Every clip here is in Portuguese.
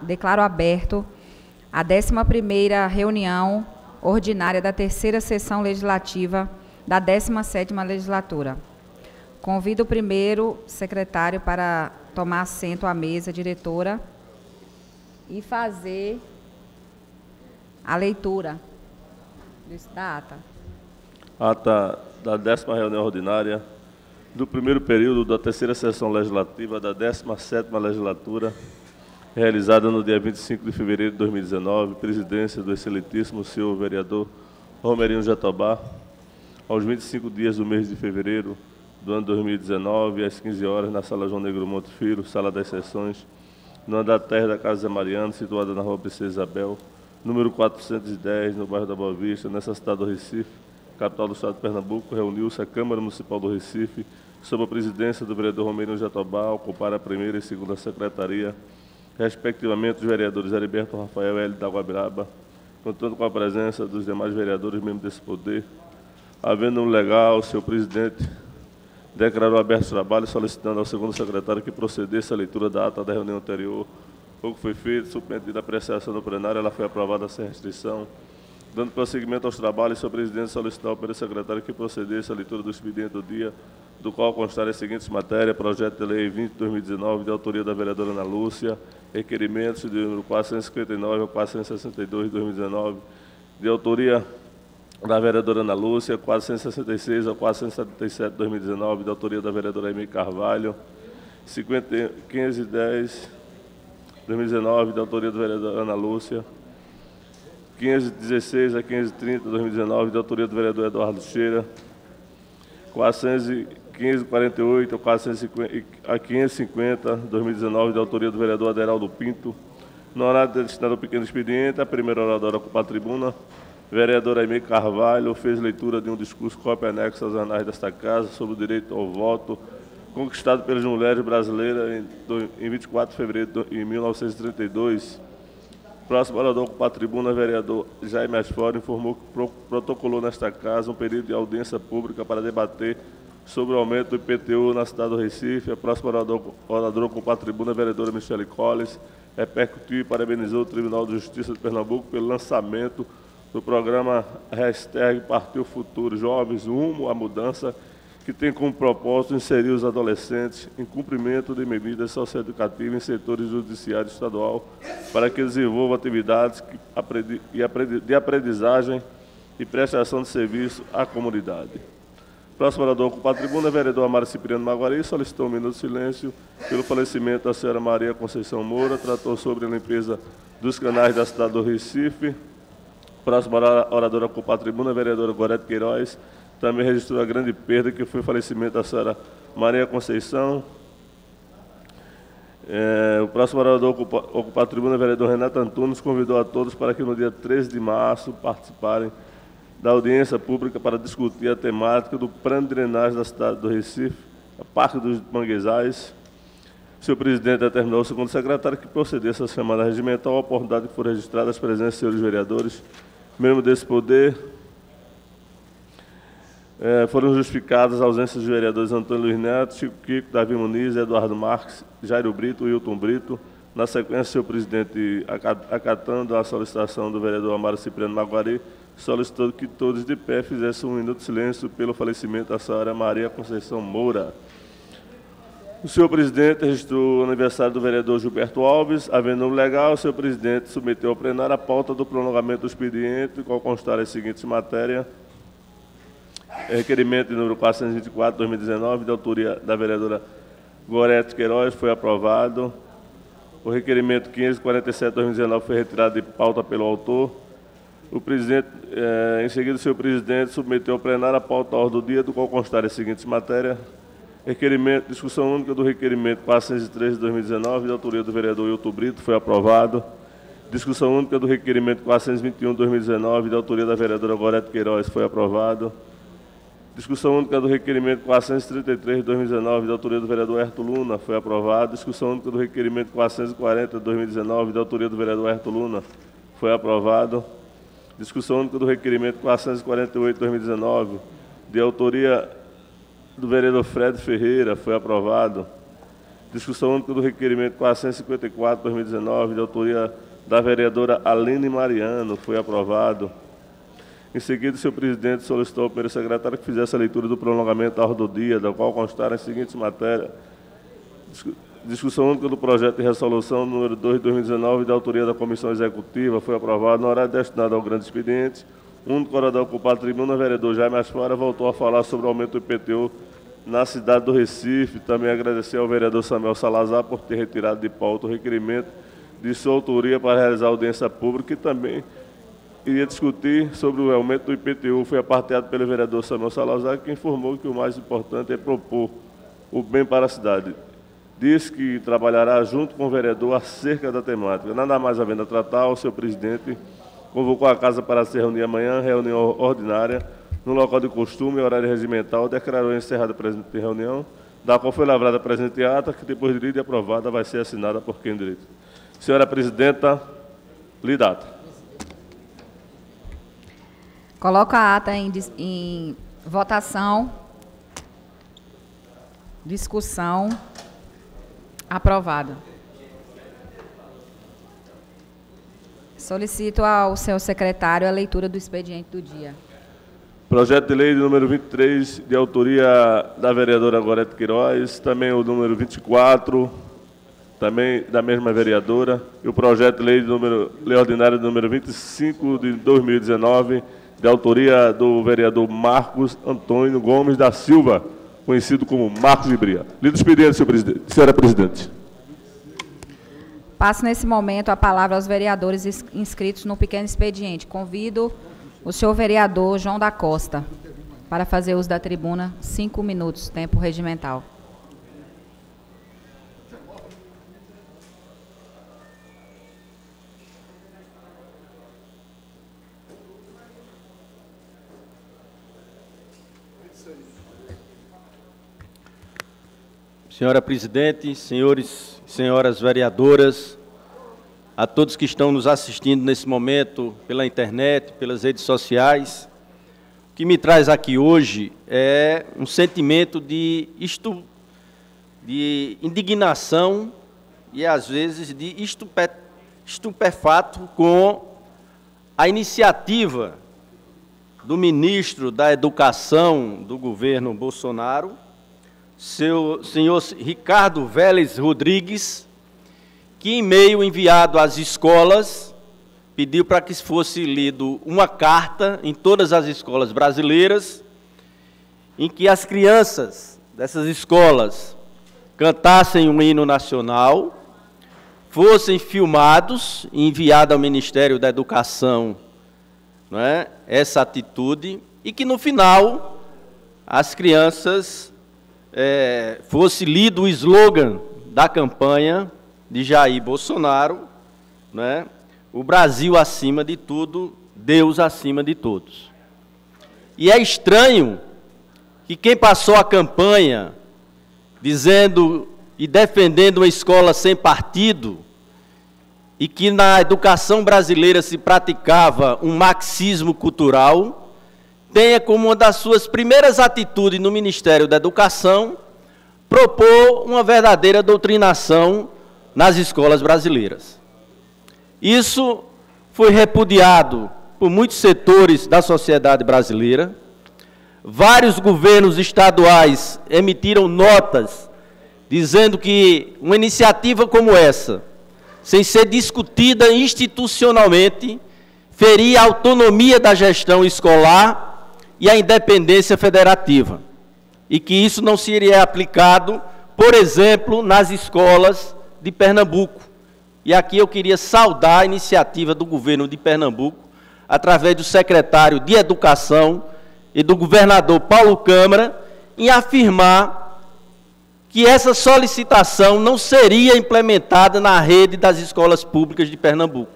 Declaro aberto a 11ª reunião ordinária da terceira sessão legislativa da 17ª legislatura. Convido o primeiro secretário para tomar assento à mesa diretora e fazer a leitura da ata. Ata da 10ª reunião ordinária do primeiro período da terceira sessão legislativa da 17ª legislatura, realizada no dia 25 de fevereiro de 2019, presidência do excelentíssimo senhor vereador Romerinho Jatobá, aos 25 dias do mês de fevereiro do ano 2019, às 15 horas, na Sala João Negromont Filho, Sala das Sessões, no andar terra da Casa Zé Mariano, situada na Rua Princesa Isabel, número 410, no bairro da Boa Vista, nessa cidade do Recife, capital do estado de Pernambuco, reuniu-se a Câmara Municipal do Recife, sob a presidência do vereador Romerinho Jatobá, ocupar a primeira e segunda secretaria, respectivamente, os vereadores Heriberto Rafael L. da Guabiraba, contando com a presença dos demais vereadores membros desse poder. Havendo um legal, o senhor presidente declarou aberto o trabalho, solicitando ao segundo secretário que procedesse à leitura da ata da reunião anterior. O que foi feito, submetido à apreciação do plenário, ela foi aprovada sem restrição. Dando prosseguimento aos trabalhos, o senhor presidente solicitou ao primeiro secretário que procedesse à leitura do expediente do dia, do qual constarem as seguintes matérias: projeto de lei 20/2019, de autoria da vereadora Ana Lúcia, requerimentos de número 459 a 462 de 2019, de autoria da vereadora Ana Lúcia, 466 a 477 de 2019, de autoria da vereadora Amy Carvalho, 510 de 2019, de autoria da vereadora Ana Lúcia, 516 a 530 de 2019, de autoria do vereador Eduardo Cheira, 548 a 550 de 2019, de autoria do vereador Aderaldo Pinto. No horário destinado ao pequeno expediente, a primeira oradora ocupa a tribuna, vereadora Amy Carvalho, fez leitura de um discurso cópia anexa aos anais desta casa sobre o direito ao voto, conquistado pelas mulheres brasileiras em 24 de fevereiro de 1932. Próximo orador ocupa a tribuna, vereador Jaime Asfora, informou que protocolou nesta casa um período de audiência pública para debater sobre o aumento do IPTU na cidade do Recife. A próxima oradora ocupa a tribuna, vereadora Michele Colles, repercutiu e parabenizou o Tribunal de Justiça de Pernambuco pelo lançamento do programa #Partiu Futuro Jovens Rumo à Mudança, que tem como propósito inserir os adolescentes em cumprimento de medidas socioeducativas em setores judiciário estadual para que desenvolvam atividades de aprendizagem e prestação de serviço à comunidade. Próximo orador ocupa a tribuna, vereador Amaro Cipriano Maguari, solicitou um minuto de silêncio pelo falecimento da senhora Maria Conceição Moura, tratou sobre a limpeza dos canais da cidade do Recife. Próximo orador ocupa a tribuna, vereadora Gorete Queiroz, também registrou a grande perda que foi o falecimento da senhora Maria Conceição. O próximo orador ocupa a tribuna, vereador Renato Antunes, convidou a todos para que no dia 13 de março participarem da audiência pública para discutir a temática do plano de drenagem da cidade do Recife, a Parque dos Manguezais. O senhor presidente determinou ao segundo secretário que procedesse à chamada regimental, a oportunidade que for registrada as presenças dos senhores vereadores, membros desse poder. Foram justificadas as ausências dos vereadores Antônio Luiz Neto, Chico Kiko, Davi Muniz, Eduardo Marques, Jairo Brito, Wilton Brito. Na sequência, o senhor presidente, acatando a solicitação do vereador Amaro Cipriano Maguari, solicitou que todos de pé fizessem um minuto de silêncio pelo falecimento da senhora Maria Conceição Moura. O senhor presidente registrou o aniversário do vereador Gilberto Alves. Havendo legal, o senhor presidente submeteu ao plenário a pauta do prolongamento do expediente, com constar as seguintes matérias: requerimento de número 424 de 2019, de autoria da vereadora Gorete Queiroz, foi aprovado. O requerimento 547 de 2019 foi retirado de pauta pelo autor. O presidente, em seguida, o senhor presidente submeteu ao plenário a pauta à ordem do dia, do qual constar as seguintes matérias: discussão única do requerimento 403 de 2019, de autoria do vereador Wilton Brito, foi aprovado. Discussão única do requerimento 421 de 2019, de autoria da vereadora Gorete Queiroz, foi aprovado. Discussão única do requerimento 433 de 2019, de autoria do vereador Herto Luna, foi aprovado. Discussão única do requerimento 440 de 2019, de autoria do vereador Herto Luna, foi aprovado. Discussão única do requerimento 448 de 2019, de autoria do vereador Fred Ferreira, foi aprovado. Discussão única do requerimento 454/2019, de autoria da vereadora Aline Mariano, foi aprovado. Em seguida, o senhor presidente solicitou ao primeiro secretário que fizesse a leitura do prolongamento da ordem do dia, da qual constaram as seguintes matérias. Discussão única do projeto de resolução número 2 de 2019, da autoria da Comissão Executiva, foi aprovado no horário destinado ao grande expediente. O único orador ocupado a tribuna, o vereador Jaime Asfora, voltou a falar sobre o aumento do IPTU na cidade do Recife. Também agradecer ao vereador Samuel Salazar por ter retirado de pauta o requerimento de sua autoria para realizar audiência pública e também iria discutir sobre o aumento do IPTU. Foi aparteado pelo vereador Samuel Salazar, que informou que o mais importante é propor o bem para a cidade. Diz que trabalhará junto com o vereador acerca da temática. Nada mais havendo a tratar, o senhor presidente convocou a casa para se reunir amanhã, reunião ordinária, no local de costume e horário regimental, declarou encerrada a presente reunião, da qual foi lavrada a presente ata, que depois de lida e aprovada vai ser assinada por quem direito. Senhora presidenta, lhe dá ata. Coloco a ata em votação. Discussão. Aprovado. Solicito ao senhor secretário a leitura do expediente do dia. Projeto de lei número 23, de autoria da vereadora Gorete Queiroz, também o número 24, também da mesma vereadora, e o projeto de lei ordinária número 25 de 2019, de autoria do vereador Marcos Antônio Gomes da Silva, conhecido como Marcos de Bria. Lido o expediente, senhora presidente. Passo nesse momento a palavra aos vereadores inscritos no pequeno expediente. Convido o senhor vereador João da Costa para fazer uso da tribuna, 5 minutos, tempo regimental. Senhora presidente, senhores e senhoras vereadoras, a todos que estão nos assistindo nesse momento pela internet, pelas redes sociais, o que me traz aqui hoje é um sentimento de indignação e, às vezes, de estupefato com a iniciativa do ministro da Educação do governo Bolsonaro, senhor Ricardo Vélez Rodrigues, que, em e-mail enviado às escolas, pediu para que fosse lido uma carta em todas as escolas brasileiras, em que as crianças dessas escolas cantassem um hino nacional, fossem filmados e enviado ao Ministério da Educação, não é, essa atitude, e que, no final, as crianças fosse lido o slogan da campanha de Jair Bolsonaro, né? O Brasil acima de tudo, Deus acima de todos. E é estranho que quem passou a campanha dizendo e defendendo uma escola sem partido e que na educação brasileira se praticava um marxismo cultural, tenha como uma das suas primeiras atitudes no Ministério da Educação propor uma verdadeira doutrinação nas escolas brasileiras. Isso foi repudiado por muitos setores da sociedade brasileira. Vários governos estaduais emitiram notas dizendo que uma iniciativa como essa, sem ser discutida institucionalmente, feria a autonomia da gestão escolar e a independência federativa, e que isso não seria aplicado, por exemplo, nas escolas de Pernambuco. E aqui eu queria saudar a iniciativa do governo de Pernambuco, através do secretário de Educação e do governador Paulo Câmara, em afirmar que essa solicitação não seria implementada na rede das escolas públicas de Pernambuco.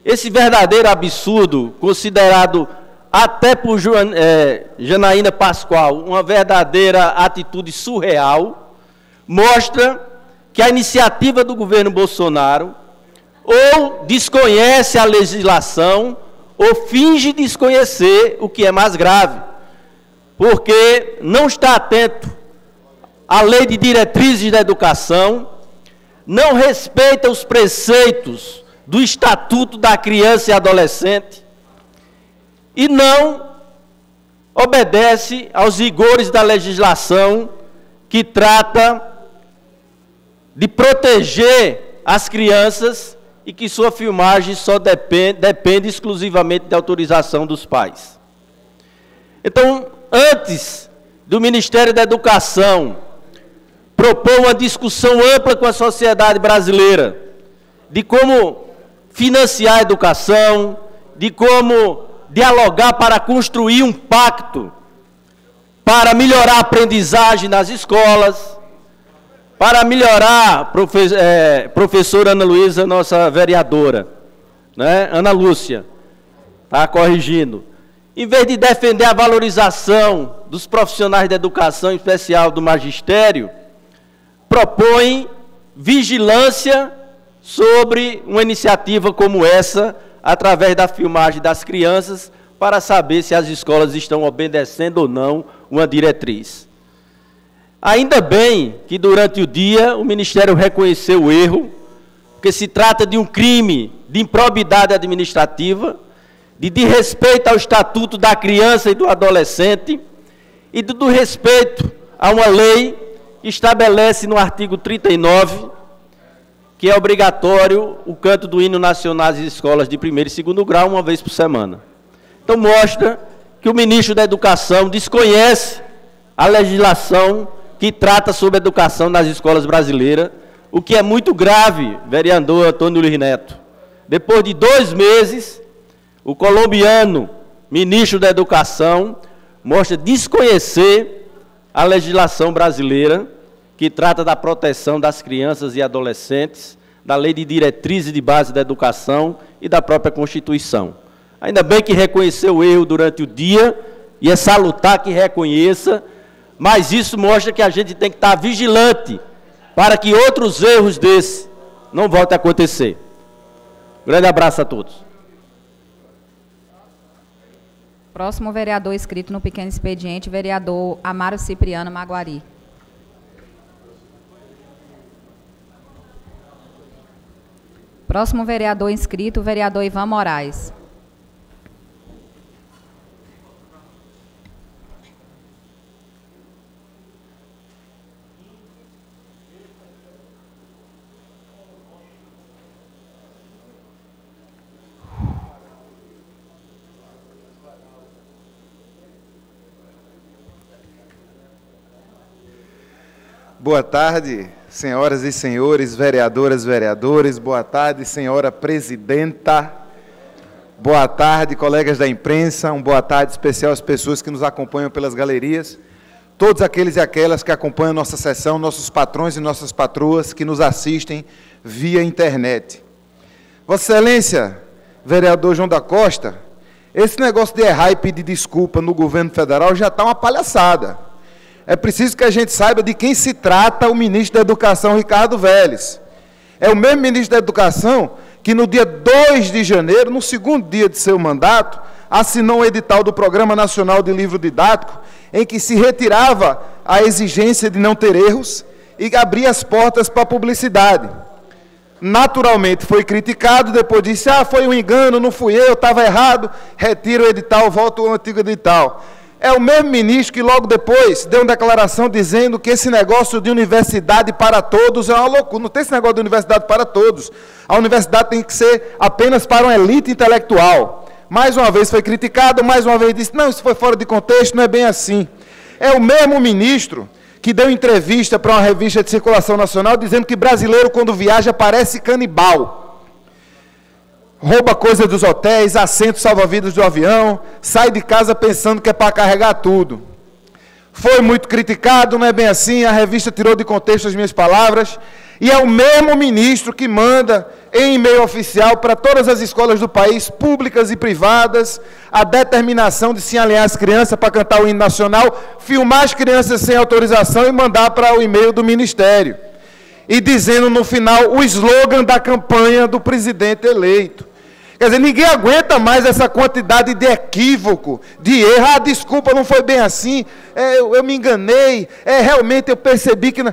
Esse verdadeiro absurdo, considerado até por Janaína Pascoal uma verdadeira atitude surreal, mostra que a iniciativa do governo Bolsonaro ou desconhece a legislação ou finge desconhecer, o que é mais grave, porque não está atento a Lei de Diretrizes da Educação, não respeita os preceitos do Estatuto da Criança e Adolescente e não obedece aos rigores da legislação que trata de proteger as crianças e que sua filmagem só depende exclusivamente da autorização dos pais. Então, antes do Ministério da Educação propor uma discussão ampla com a sociedade brasileira de como financiar a educação, de como dialogar para construir um pacto para melhorar a aprendizagem nas escolas, para melhorar, professora Ana Luísa, nossa vereadora, né? Ana Lúcia, está corrigindo. Em vez de defender a valorização dos profissionais da educação, em especial do magistério, propõe vigilância sobre uma iniciativa como essa, através da filmagem das crianças, para saber se as escolas estão obedecendo ou não uma diretriz. Ainda bem que durante o dia o Ministério reconheceu o erro, porque se trata de um crime de improbidade administrativa, de desrespeito ao Estatuto da Criança e do Adolescente e do respeito a uma lei que estabelece no artigo 39 que é obrigatório o canto do hino nacional nas escolas de primeiro e segundo grau uma vez por semana. Então mostra que o ministro da Educação desconhece a legislação que trata sobre a educação nas escolas brasileiras, o que é muito grave, vereador Antônio Luiz Neto. Depois de 2 meses, o colombiano ministro da Educação mostra desconhecer a legislação brasileira que trata da proteção das crianças e adolescentes, da Lei de Diretrizes de Base da Educação e da própria Constituição. Ainda bem que reconheceu o erro durante o dia, e é salutar que reconheça, mas isso mostra que a gente tem que estar vigilante para que outros erros desses não voltem a acontecer. Grande abraço a todos. Próximo vereador inscrito no pequeno expediente, vereador Amaro Cipriano Maguari. Próximo vereador inscrito, vereador Ivan Moraes. Boa tarde, senhoras e senhores, vereadoras, vereadores. Boa tarde, senhora presidenta. Boa tarde, colegas da imprensa. Boa tarde especial às pessoas que nos acompanham pelas galerias. Todos aqueles e aquelas que acompanham nossa sessão, nossos patrões e nossas patroas que nos assistem via internet. Vossa Excelência, vereador João da Costa, esse negócio de errar e pedir desculpa no governo federal já está uma palhaçada. É preciso que a gente saiba de quem se trata o ministro da Educação, Ricardo Vélez. É o mesmo ministro da Educação que no dia 2 de janeiro, no segundo dia de seu mandato, assinou um edital do Programa Nacional de Livro Didático, em que se retirava a exigência de não ter erros e abria as portas para a publicidade. Naturalmente foi criticado, depois disse, foi um engano, não fui eu, estava errado, retira o edital, volta ao antigo edital. É o mesmo ministro que logo depois deu uma declaração dizendo que esse negócio de universidade para todos é uma loucura. Não tem esse negócio de universidade para todos. A universidade tem que ser apenas para uma elite intelectual. Mais uma vez foi criticado, mais uma vez disse, não, isso foi fora de contexto, não é bem assim. É o mesmo ministro que deu entrevista para uma revista de circulação nacional dizendo que brasileiro, quando viaja, parece canibal. Rouba coisas dos hotéis, assentos salva-vidas do avião, sai de casa pensando que é para carregar tudo. Foi muito criticado, não é bem assim, a revista tirou de contexto as minhas palavras, e é o mesmo ministro que manda, em e-mail oficial, para todas as escolas do país, públicas e privadas, a determinação de se alinhar as crianças para cantar o hino nacional, filmar as crianças sem autorização e mandar para o e-mail do Ministério. E dizendo no final o slogan da campanha do presidente eleito. Quer dizer, ninguém aguenta mais essa quantidade de equívoco, de erro. Ah, desculpa, não foi bem assim, eu me enganei, realmente eu percebi que...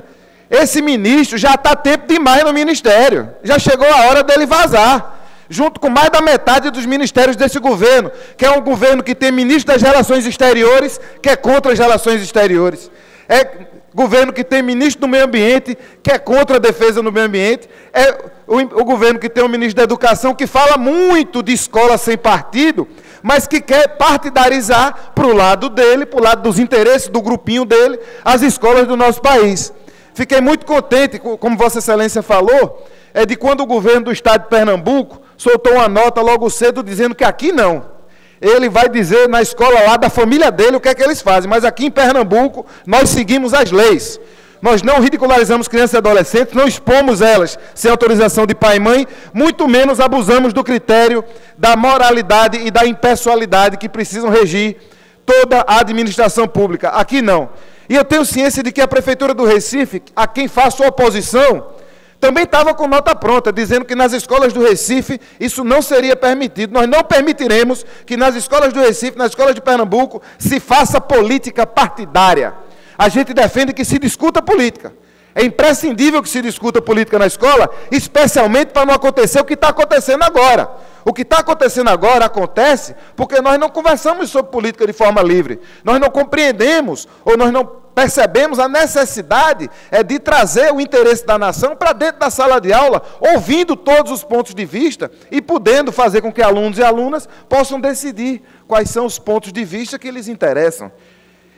Esse ministro já está tempo demais no ministério, já chegou a hora dele vazar, junto com mais da metade dos ministérios desse governo, que é um governo que tem ministro das Relações Exteriores, que é contra as relações exteriores. É governo que tem ministro do Meio Ambiente, que é contra a defesa do meio ambiente. É o governo que tem um ministro da Educação, que fala muito de escola sem partido, mas que quer partidarizar para o lado dele, para o lado dos interesses do grupinho dele, as escolas do nosso país. Fiquei muito contente, como Vossa Excelência falou, de quando o governo do Estado de Pernambuco soltou uma nota logo cedo dizendo que aqui não. Ele vai dizer na escola lá da família dele o que é que eles fazem, mas aqui em Pernambuco nós seguimos as leis. Nós não ridicularizamos crianças e adolescentes, não expomos elas sem autorização de pai e mãe, muito menos abusamos do critério da moralidade e da impessoalidade que precisam regir toda a administração pública. Aqui não. E eu tenho ciência de que a Prefeitura do Recife, a quem faço oposição, também estava com nota pronta, dizendo que nas escolas do Recife isso não seria permitido. Nós não permitiremos que nas escolas do Recife, nas escolas de Pernambuco, se faça política partidária. A gente defende que se discuta política. É imprescindível que se discuta política na escola, especialmente para não acontecer o que está acontecendo agora. O que está acontecendo agora acontece porque nós não conversamos sobre política de forma livre. Nós não compreendemos ou nós não percebemos a necessidade de trazer o interesse da nação para dentro da sala de aula, ouvindo todos os pontos de vista e podendo fazer com que alunos e alunas possam decidir quais são os pontos de vista que lhes interessam.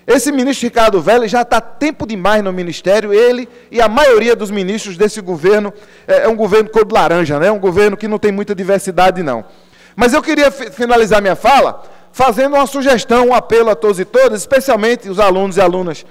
Esse ministro Ricardo Vélez já está tempo demais no ministério, ele e a maioria dos ministros desse governo, é um governo cor de laranja, né? Um governo que não tem muita diversidade, não. Mas eu queria finalizar minha fala fazendo uma sugestão, um apelo a todos e todas, especialmente os alunos e alunas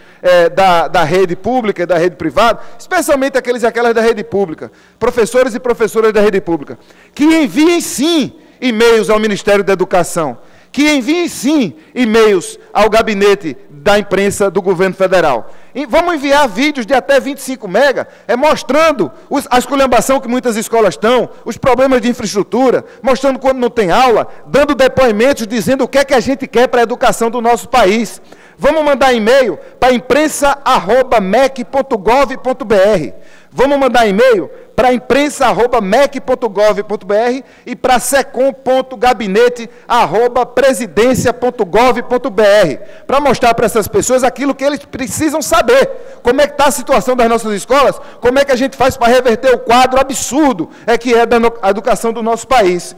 da rede pública e da rede privada, especialmente aqueles e aquelas da rede pública, professores e professoras da rede pública, que enviem sim e-mails ao Ministério da Educação, que enviem sim e-mails ao gabinete da imprensa do governo federal. E vamos enviar vídeos de até 25 mega, mostrando a esculhambação que muitas escolas estão, os problemas de infraestrutura, mostrando quando não tem aula, dando depoimentos, dizendo o que é que a gente quer para a educação do nosso país. Vamos mandar e-mail para imprensa@mec.gov.br. Vamos mandar e-mail para imprensa@mec.gov.br e para secom.gabinete@presidencia.gov.br, para mostrar para essas pessoas aquilo que eles precisam saber. Como é que está a situação das nossas escolas, como é que a gente faz para reverter o quadro absurdo que é da educação do nosso país.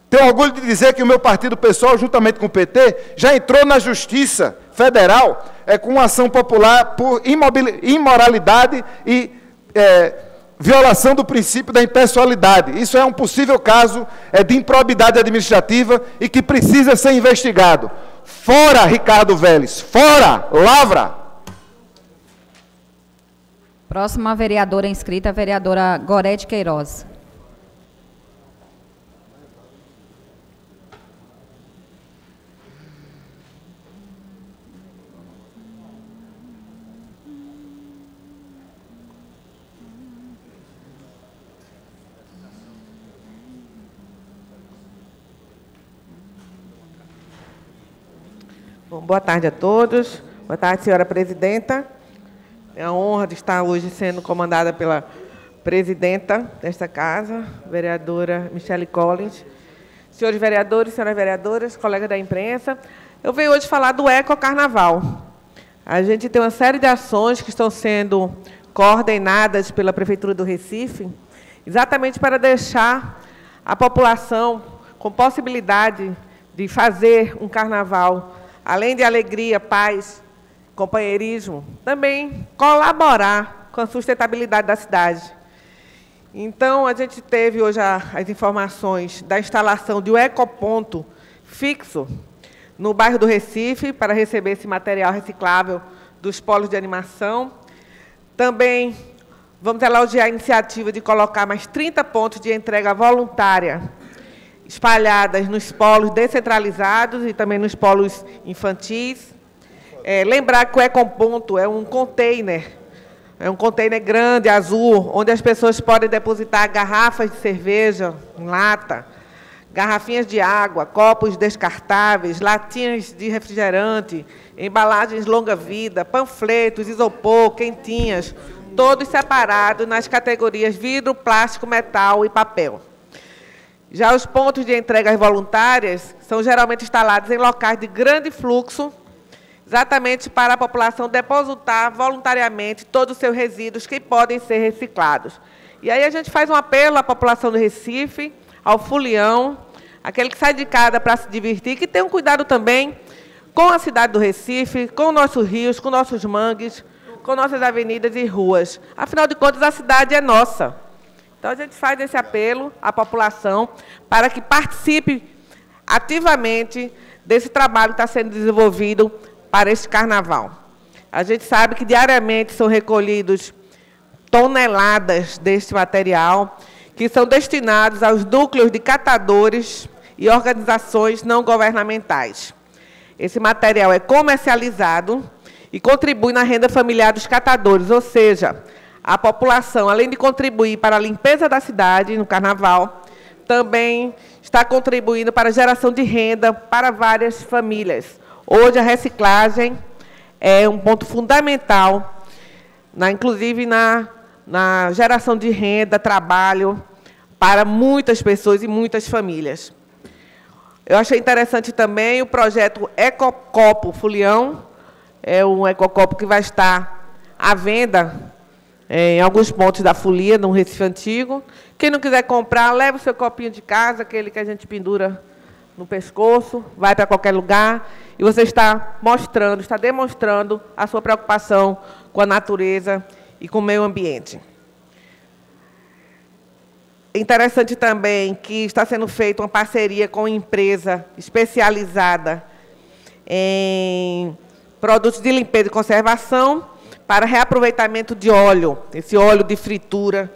Tenho orgulho de dizer que o meu partido pessoal, juntamente com o PT, já entrou na Justiça Federal com uma ação popular por imoralidade e violação do princípio da impessoalidade. Isso é um possível caso de improbidade administrativa e que precisa ser investigado. Fora, Ricardo Vélez, fora, lavra! Próxima vereadora inscrita, a vereadora Gorete Queiroz. Bom, boa tarde a todos. Boa tarde, senhora presidenta. É a honra de estar hoje sendo comandada pela presidenta desta casa, vereadora Michele Collins. Senhores vereadores, senhoras vereadoras, colegas da imprensa, eu venho hoje falar do Ecocarnaval. A gente tem uma série de ações que estão sendo coordenadas pela Prefeitura do Recife, exatamente para deixar a população com possibilidade de fazer um carnaval, além de alegria, paz, companheirismo, também colaborar com a sustentabilidade da cidade. Então, a gente teve hoje as informações da instalação de um ecoponto fixo no bairro do Recife, para receber esse material reciclável dos polos de animação. Também vamos elogiar a iniciativa de colocar mais 30 pontos de entrega voluntária espalhadas nos polos descentralizados e também nos polos infantis. Lembrar que o Ecoponto é um container grande, azul, onde as pessoas podem depositar garrafas de cerveja em lata, garrafinhas de água, copos descartáveis, latinhas de refrigerante, embalagens longa-vida, panfletos, isopor, quentinhas, todos separados nas categorias vidro, plástico, metal e papel. Já os pontos de entregas voluntárias são geralmente instalados em locais de grande fluxo, exatamente para a população depositar voluntariamente todos os seus resíduos que podem ser reciclados. E aí a gente faz um apelo à população do Recife, ao fulião, aquele que sai de casa para se divertir, que tenha um cuidado também com a cidade do Recife, com nossos rios, com nossos mangues, com nossas avenidas e ruas. Afinal de contas, a cidade é nossa. Então, a gente faz esse apelo à população para que participe ativamente desse trabalho que está sendo desenvolvido para este carnaval. A gente sabe que diariamente são recolhidos toneladas deste material, que são destinados aos núcleos de catadores e organizações não governamentais. Esse material é comercializado e contribui na renda familiar dos catadores, ou seja, a população, além de contribuir para a limpeza da cidade no carnaval, também está contribuindo para a geração de renda para várias famílias. Hoje, a reciclagem é um ponto fundamental, inclusive na geração de renda, trabalho, para muitas pessoas e muitas famílias. Eu achei interessante também o projeto Ecocopo Fulião. É um ecocopo que vai estar à venda em alguns pontos da folia, no Recife Antigo. Quem não quiser comprar, leva o seu copinho de casa, aquele que a gente pendura no pescoço, vai para qualquer lugar, e você está mostrando, está demonstrando a sua preocupação com a natureza e com o meio ambiente. É interessante também que está sendo feita uma parceria com uma empresa especializada em produtos de limpeza e conservação para reaproveitamento de óleo, esse óleo de fritura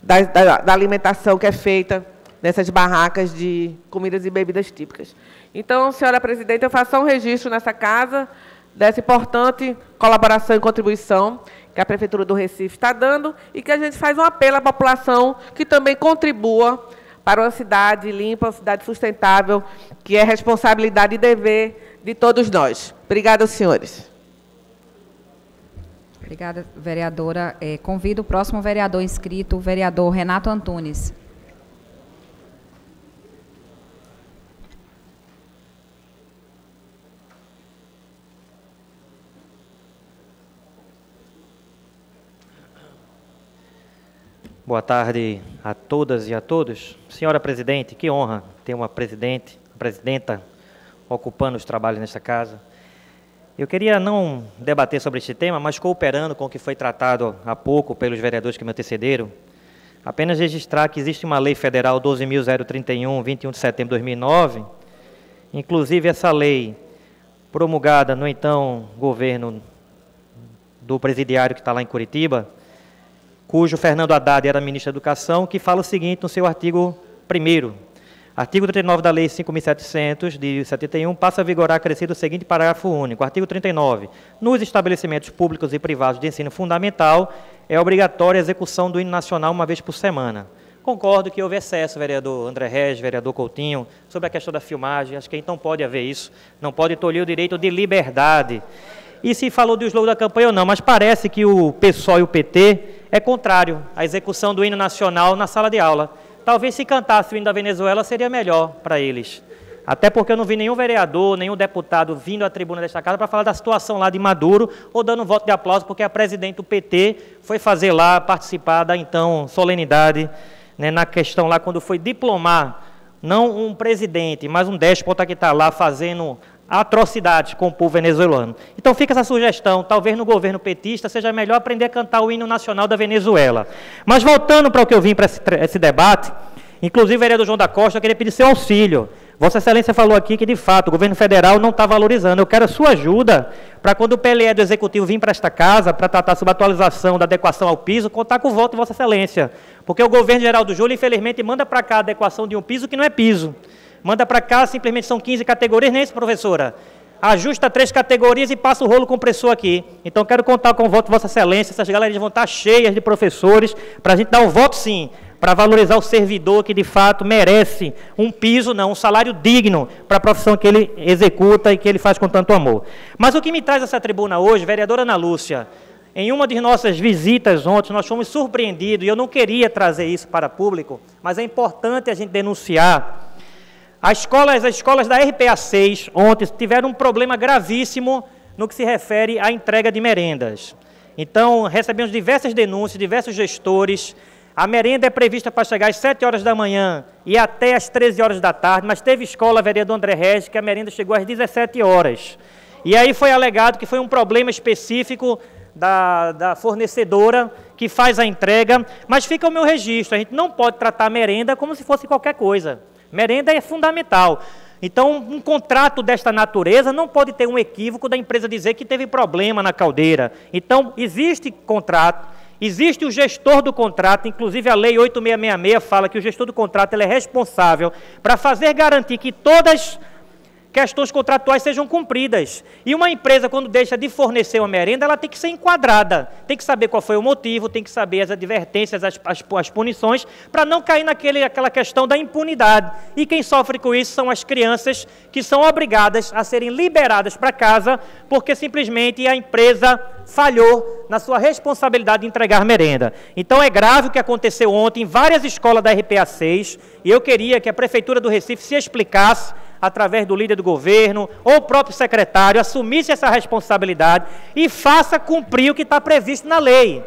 da alimentação que é feita nessas barracas de comidas e bebidas típicas. Então, senhora presidente, eu faço um registro nessa casa dessa importante colaboração e contribuição que a Prefeitura do Recife está dando e que a gente faz um apelo à população que também contribua para uma cidade limpa, uma cidade sustentável, que é responsabilidade e dever de todos nós. Obrigada, senhores. Obrigada, vereadora. Convido o próximo vereador inscrito, o vereador Renato Antunes. Boa tarde a todas e a todos. Senhora presidente, que honra ter uma presidenta ocupando os trabalhos nesta casa. Eu queria não debater sobre este tema, mas cooperando com o que foi tratado há pouco pelos vereadores que me antecederam, apenas registrar que existe uma lei federal 12.031, 21 de setembro de 2009, inclusive essa lei promulgada no então governo do presidiário que está lá em Curitiba, cujo Fernando Haddad era ministro da Educação, que fala o seguinte no seu artigo 1º. Artigo 39 da Lei 5.700, de 71, passa a vigorar acrescido o seguinte parágrafo único. Artigo 39. Nos estabelecimentos públicos e privados de ensino fundamental, é obrigatória a execução do hino nacional uma vez por semana. Concordo que houve excesso, vereador André Regis, vereador Coutinho, sobre a questão da filmagem. Acho que não pode haver isso. Não pode tolher o direito de liberdade. E se falou do slogan da campanha ou não, mas parece que o PSOL e o PT é contrário à execução do hino nacional na sala de aula. Talvez se cantasse o hino da Venezuela seria melhor para eles. Até porque eu não vi nenhum vereador, nenhum deputado vindo à tribuna desta casa para falar da situação lá de Maduro ou dando um voto de aplauso porque a presidente do PT foi fazer lá, participar da então solenidade, né, na questão lá quando foi diplomar, não um presidente, mas um déspota que está lá fazendo atrocidades com o povo venezuelano. Então fica essa sugestão, talvez no governo petista seja melhor aprender a cantar o hino nacional da Venezuela. Mas voltando para o que eu vim para esse debate, inclusive o vereador João da Costa, eu queria pedir seu auxílio. Vossa Excelência falou aqui que, de fato, o governo federal não está valorizando. Eu quero a sua ajuda para, quando o PLE do Executivo vir para esta casa, para tratar sobre a atualização da adequação ao piso, contar com o voto de Vossa Excelência. Porque o governo geral do Júlio, infelizmente, manda para cá a adequação de um piso que não é piso. Manda para cá, simplesmente são 15 categorias, nem isso, professora? Ajusta 3 categorias e passa o rolo compressor aqui. Então, quero contar com o voto de Vossa Excelência, essas galerias vão estar cheias de professores, para a gente dar um voto, sim, para valorizar o servidor que, de fato, merece um piso, não, um salário digno para a profissão que ele executa e que ele faz com tanto amor. Mas o que me traz essa tribuna hoje, vereadora Ana Lúcia, em uma de nossas visitas ontem, nós fomos surpreendidos, e eu não queria trazer isso para público, mas é importante a gente denunciar. As escolas da RPA 6, ontem, tiveram um problema gravíssimo no que se refere à entrega de merendas. Então, recebemos diversas denúncias, diversos gestores. A merenda é prevista para chegar às 7 horas da manhã e até às 13 horas da tarde, mas teve escola, vereador André Regis, que a merenda chegou às 17 horas. E aí foi alegado que foi um problema específico da fornecedora que faz a entrega, mas fica o meu registro, a gente não pode tratar a merenda como se fosse qualquer coisa. Merenda é fundamental. Então, um contrato desta natureza não pode ter um equívoco da empresa dizer que teve problema na caldeira. Então, existe contrato, existe o gestor do contrato, inclusive a Lei 8666 fala que o gestor do contrato ele é responsável para fazer garantir que todas questões contratuais sejam cumpridas. E uma empresa, quando deixa de fornecer uma merenda, ela tem que ser enquadrada, tem que saber qual foi o motivo, tem que saber as advertências, as punições, para não cair naquela questão da impunidade. E quem sofre com isso são as crianças, que são obrigadas a serem liberadas para casa, porque simplesmente a empresa falhou na sua responsabilidade de entregar merenda. Então é grave o que aconteceu ontem em várias escolas da RPA 6, e eu queria que a Prefeitura do Recife se explicasse, através do líder do governo, ou o próprio secretário, assumisse essa responsabilidade e faça cumprir o que está previsto na lei.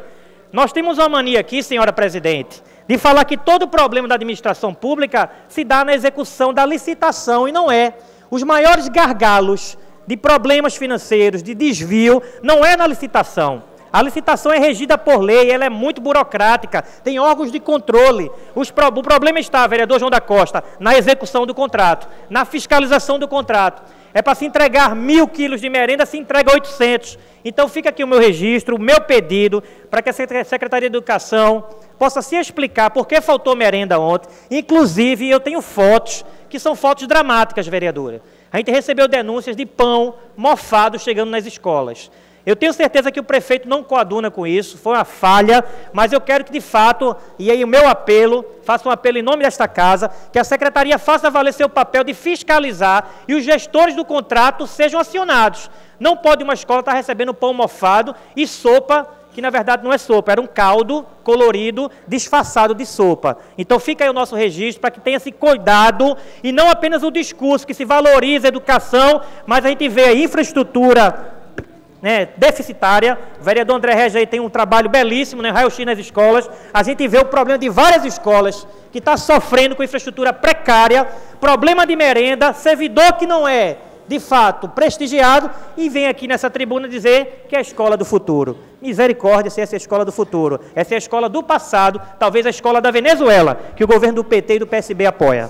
Nós temos uma mania aqui, senhora presidente, de falar que todo problema da administração pública se dá na execução da licitação, e não é. Os maiores gargalos de problemas financeiros, de desvio, não é na licitação. A licitação é regida por lei, ela é muito burocrática, tem órgãos de controle. O problema está, vereador João da Costa, na execução do contrato, na fiscalização do contrato. É para se entregar 1.000 quilos de merenda, se entrega 800. Então fica aqui o meu registro, o meu pedido, para que a Secretaria de Educação possa se explicar por que faltou merenda ontem. Inclusive, eu tenho fotos, que são fotos dramáticas, vereadora. A gente recebeu denúncias de pão mofado chegando nas escolas. Eu tenho certeza que o prefeito não coaduna com isso, foi uma falha, mas eu quero que, de fato, e aí o meu apelo, faço um apelo em nome desta casa, que a Secretaria faça valer seu papel de fiscalizar e os gestores do contrato sejam acionados. Não pode uma escola estar recebendo pão mofado e sopa, que na verdade não é sopa, era um caldo colorido, disfarçado de sopa. Então fica aí o nosso registro para que tenha esse cuidado e não apenas o discurso que se valoriza a educação, mas a gente vê a infraestrutura deficitária. O vereador André Regis aí tem um trabalho belíssimo, raio-x nas escolas. A gente vê o problema de várias escolas que está sofrendo com infraestrutura precária, problema de merenda, servidor que não é, de fato, prestigiado, e vem aqui nessa tribuna dizer que é a escola do futuro. Misericórdia se essa é a escola do futuro. Essa é a escola do passado, talvez a escola da Venezuela, que o governo do PT e do PSB apoia.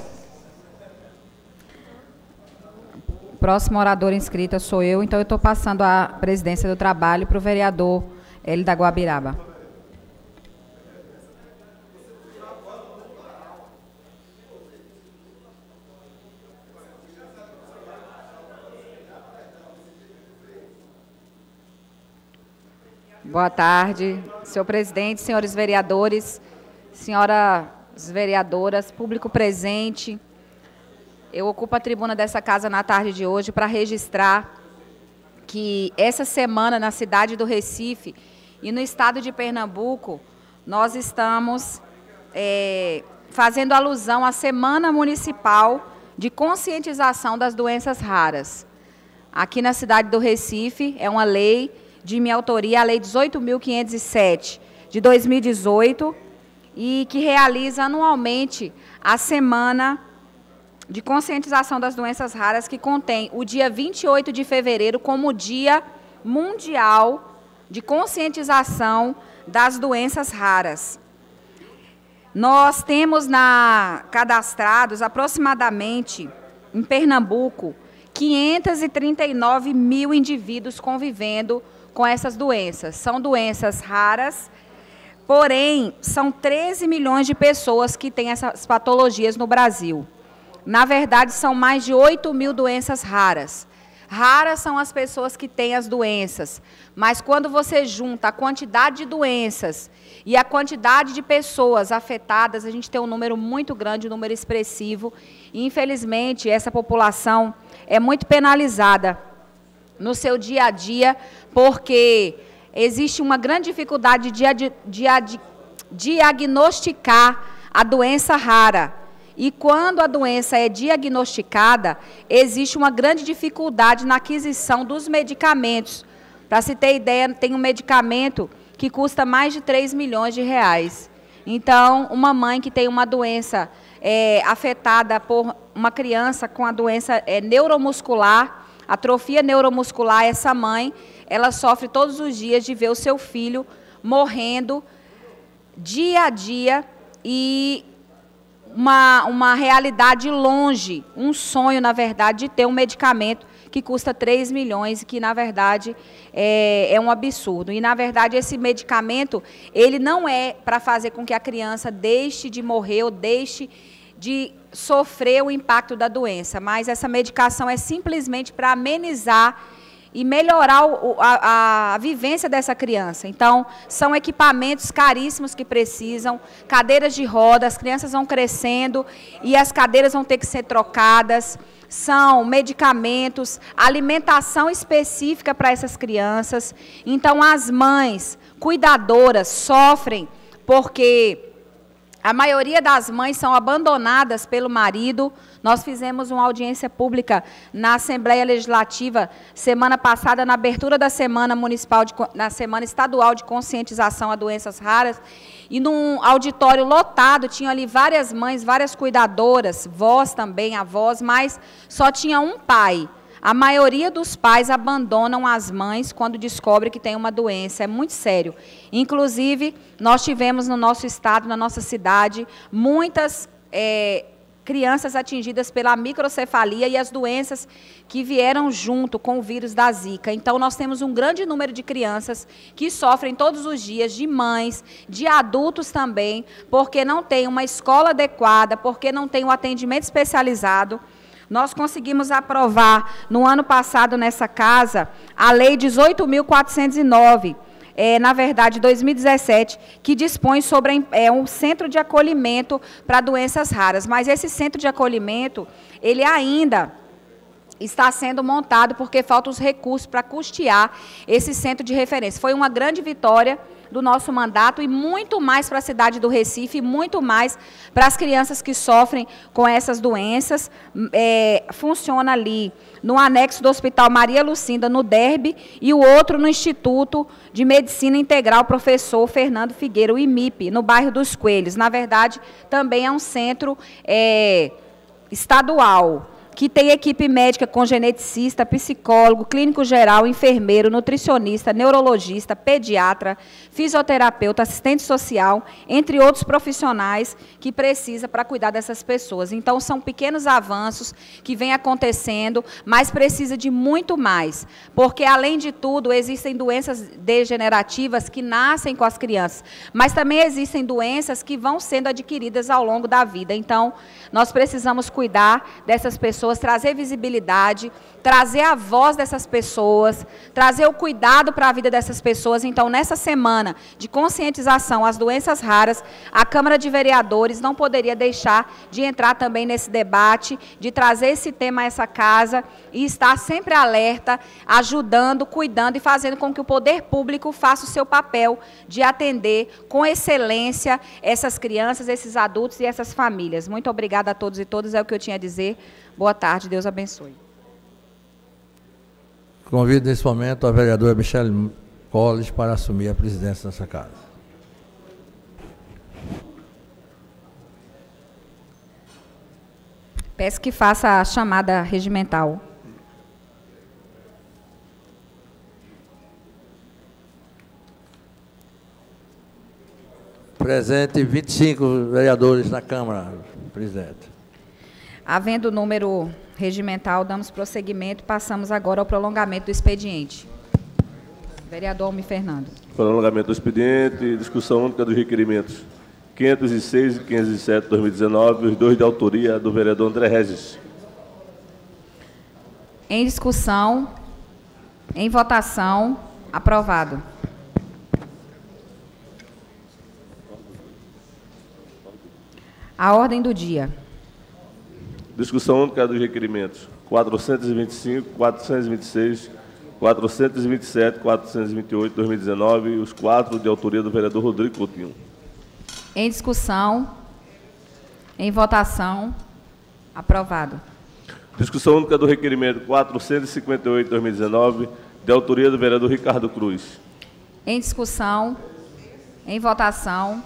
Próximo orador inscrita sou eu, então eu estou passando a presidência do trabalho para o vereador Hélio da Guabiraba. Boa tarde, senhor presidente, senhores vereadores, senhoras vereadoras, público presente. Eu ocupo a tribuna dessa casa na tarde de hoje para registrar que essa semana na cidade do Recife e no estado de Pernambuco, nós estamos fazendo alusão à Semana Municipal de Conscientização das Doenças Raras. Aqui na cidade do Recife, é uma lei de minha autoria, a Lei 18.507 de 2018, e que realiza anualmente a Semana de Conscientização das Doenças Raras, que contém o dia 28 de fevereiro como Dia Mundial de Conscientização das Doenças Raras. Nós temos cadastrados aproximadamente, em Pernambuco, 539 mil indivíduos convivendo com essas doenças. São doenças raras, porém, são 13 milhões de pessoas que têm essas patologias no Brasil. Na verdade, são mais de 8 mil doenças raras. Raras são as pessoas que têm as doenças, mas quando você junta a quantidade de doenças e a quantidade de pessoas afetadas, a gente tem um número muito grande, um número expressivo, e infelizmente essa população é muito penalizada no seu dia a dia, porque existe uma grande dificuldade de diagnosticar a doença rara. E quando a doença é diagnosticada, existe uma grande dificuldade na aquisição dos medicamentos. Para se ter ideia, tem um medicamento que custa mais de 3 milhões de reais. Então, uma mãe que tem uma doença afetada por uma criança com a doença neuromuscular, atrofia neuromuscular, essa mãe, ela sofre todos os dias de ver o seu filho morrendo dia a dia e uma realidade longe, um sonho, na verdade, de ter um medicamento que custa 3 milhões, que, na verdade, é um absurdo. E, na verdade, esse medicamento, ele não é para fazer com que a criança deixe de morrer ou deixe de sofrer o impacto da doença, mas essa medicação é simplesmente para amenizar e melhorar a vivência dessa criança. Então, são equipamentos caríssimos que precisam, cadeiras de roda, as crianças vão crescendo e as cadeiras vão ter que ser trocadas, são medicamentos, alimentação específica para essas crianças. Então, as mães cuidadoras sofrem porque a maioria das mães são abandonadas pelo marido. Nós fizemos uma audiência pública na Assembleia Legislativa semana passada, na abertura da Semana Municipal, na Semana Estadual de Conscientização a Doenças Raras, e num auditório lotado, tinham ali várias mães, várias cuidadoras, vós também, avós, mas só tinha um pai. A maioria dos pais abandonam as mães quando descobre que tem uma doença. É muito sério. Inclusive, nós tivemos no nosso estado, na nossa cidade, muitas crianças atingidas pela microcefalia e as doenças que vieram junto com o vírus da Zika. Então, nós temos um grande número de crianças que sofrem todos os dias, de mães, de adultos também, porque não tem uma escola adequada, porque não tem um atendimento especializado. Nós conseguimos aprovar, no ano passado, nessa casa, a Lei 18.409, na verdade, 2017, que dispõe sobre um centro de acolhimento para doenças raras. Mas esse centro de acolhimento, ele ainda está sendo montado porque faltam os recursos para custear esse centro de referência. Foi uma grande vitória do nosso mandato e muito mais para a cidade do Recife, muito mais para as crianças que sofrem com essas doenças. Funciona ali no anexo do Hospital Maria Lucinda, no DERB, e o outro no Instituto de Medicina Integral Professor Fernando Figueira, o IMIP, no bairro dos Coelhos. Na verdade, também é um centro estadual, que tem equipe médica com geneticista, psicólogo, clínico geral, enfermeiro, nutricionista, neurologista, pediatra, fisioterapeuta, assistente social, entre outros profissionais que precisa para cuidar dessas pessoas. Então, são pequenos avanços que vêm acontecendo, mas precisa de muito mais, porque, além de tudo, existem doenças degenerativas que nascem com as crianças, mas também existem doenças que vão sendo adquiridas ao longo da vida. Então, nós precisamos cuidar dessas pessoas, trazer visibilidade, trazer a voz dessas pessoas, trazer o cuidado para a vida dessas pessoas. Então, nessa semana de conscientização às doenças raras, a Câmara de Vereadores não poderia deixar de entrar também nesse debate, de trazer esse tema a essa casa e estar sempre alerta, ajudando, cuidando e fazendo com que o poder público faça o seu papel de atender com excelência essas crianças, esses adultos e essas famílias. Muito obrigada a todos e todas, é o que eu tinha a dizer. Boa tarde, Deus abençoe. Convido nesse momento a vereadora Michele Colles para assumir a presidência dessa casa. Peço que faça a chamada regimental. Presente 25 vereadores na Câmara, presidente. Havendo o número regimental, damos prosseguimento, passamos agora ao prolongamento do expediente. Vereador Almir Fernando. Prolongamento do expediente, discussão única dos requerimentos 506 e 507 de 2019, os dois de autoria do vereador André Regis. Em discussão, em votação, aprovado. A ordem do dia. Discussão única dos requerimentos 425, 426, 427, 428, 2019 e os 4 de autoria do vereador Rodrigo Coutinho. Em discussão, em votação, aprovado. Discussão única do requerimento 458, 2019, de autoria do vereador Ricardo Cruz. Em discussão, em votação,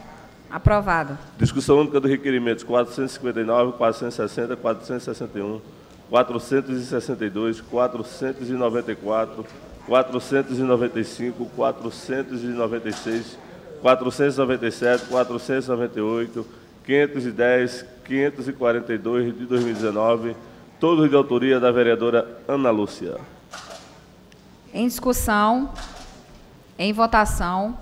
aprovado. Discussão única dos requerimentos 459, 460, 461, 462, 494, 495, 496, 497, 498, 510, 542 de 2019, todos de autoria da vereadora Ana Lúcia. Em discussão, em votação,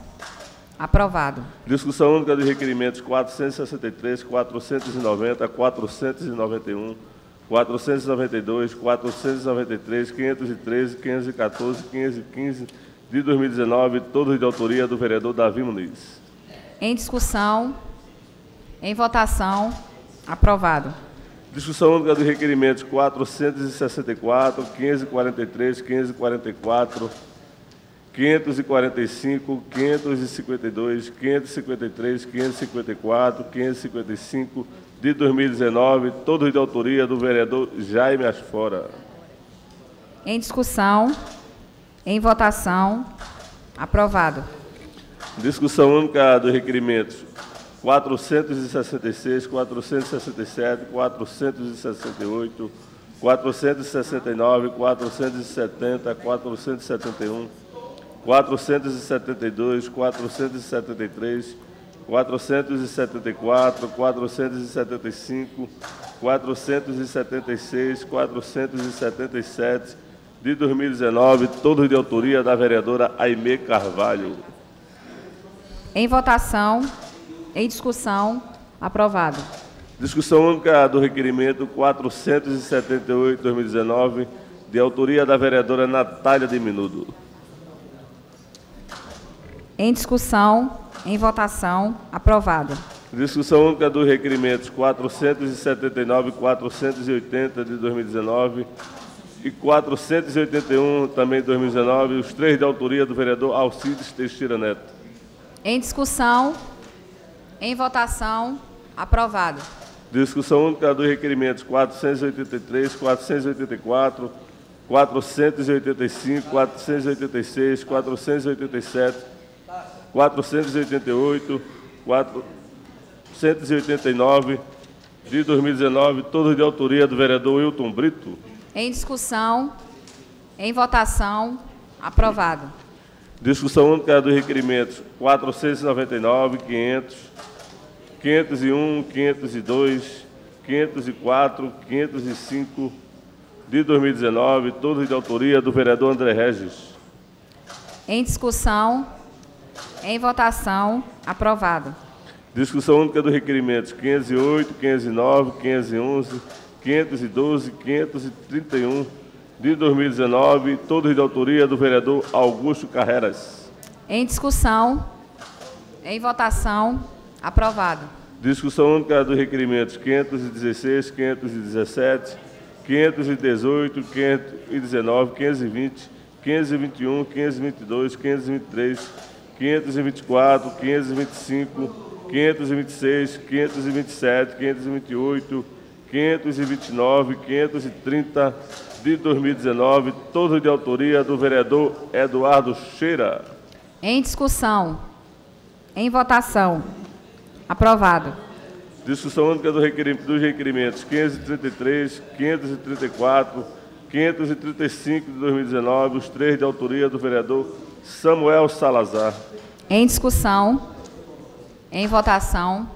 aprovado. Discussão única dos requerimentos 463, 490, 491, 492, 493, 513, 514, 515 de 2019, todos de autoria do vereador Davi Muniz. Em discussão, em votação, aprovado. Discussão única dos requerimentos 464, 543, 544, 545, 552, 553, 554, 555 de 2019, todos de autoria do vereador Jaime Asfora. Em discussão, em votação, aprovado. Discussão única dos requerimentos 466, 467, 468, 469, 470, 471, 472, 473, 474, 475, 476, 477 de 2019, todos de autoria da vereadora Aimee Carvalho. Em votação, em discussão, aprovado. Discussão única do requerimento 478/2019, de autoria da vereadora Natália de Minudo. Em discussão, em votação, aprovado. Discussão única dos requerimentos 479 e 480 de 2019 e 481 também de 2019, os 3 de autoria do vereador Alcides Teixeira Neto. Em discussão, em votação, aprovado. Discussão única dos requerimentos 483, 484, 485, 486, 487, 488, 489 de 2019, todos de autoria do vereador Wilton Brito. Em discussão, em votação, aprovado. Discussão única dos requerimentos 499, 500, 501, 502, 504, 505 de 2019, todos de autoria do vereador André Regis. Em discussão, em votação, aprovado. Discussão única dos requerimentos 508, 509, 511, 512, 531 de 2019, todos de autoria do vereador Augusto Carreras. Em discussão, em votação, aprovado. Discussão única dos requerimentos 516, 517, 518, 519, 520, 521, 522, 523, 524, 525, 526, 527, 528, 529, 530 de 2019, todos de autoria do vereador Eduardo Cheira. Em discussão, em votação, aprovado. Discussão única dos requerimentos 533, 534, 535 de 2019, os 3 de autoria do vereador Samuel Salazar. Em discussão, em votação,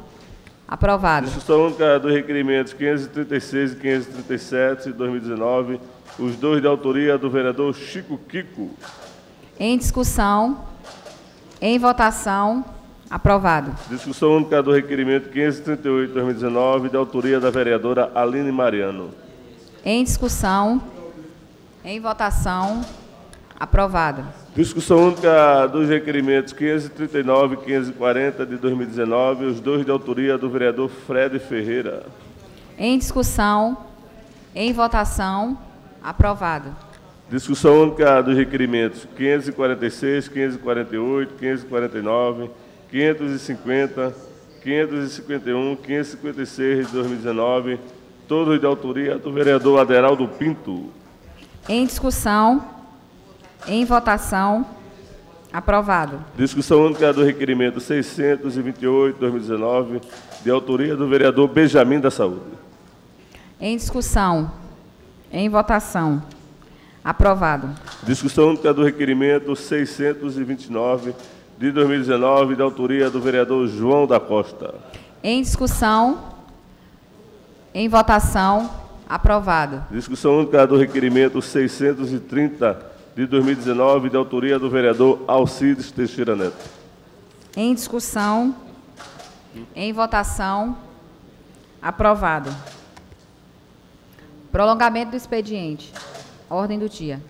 aprovado. Discussão única dos requerimentos 536 e 537 de 2019, os 2 de autoria do vereador Chico Kiko. Em discussão, em votação, aprovado. Discussão única do requerimento 538 de 2019, de autoria da vereadora Aline Mariano. Em discussão, Em votação. Aprovado. Discussão única dos requerimentos 539 e 540 de 2019, os dois de autoria do vereador Fred Ferreira. Em discussão. Em votação. Aprovado. Discussão única dos requerimentos 546, 548, 549, 550, 551, 556 de 2019, todos de autoria do vereador Aderaldo Pinto. Em discussão. Em votação. Aprovado. Discussão única do requerimento 628, 2019, de autoria do vereador Benjamin da Saúde. Em discussão. Em votação. Aprovado. Discussão única do requerimento 629, de 2019, de autoria do vereador João da Costa. Em discussão. Em votação. Aprovado. Discussão única do requerimento 630, de 2019, de autoria do vereador Alcides Teixeira Neto. Em discussão. Em votação. Aprovado. Prolongamento do expediente. Ordem do dia.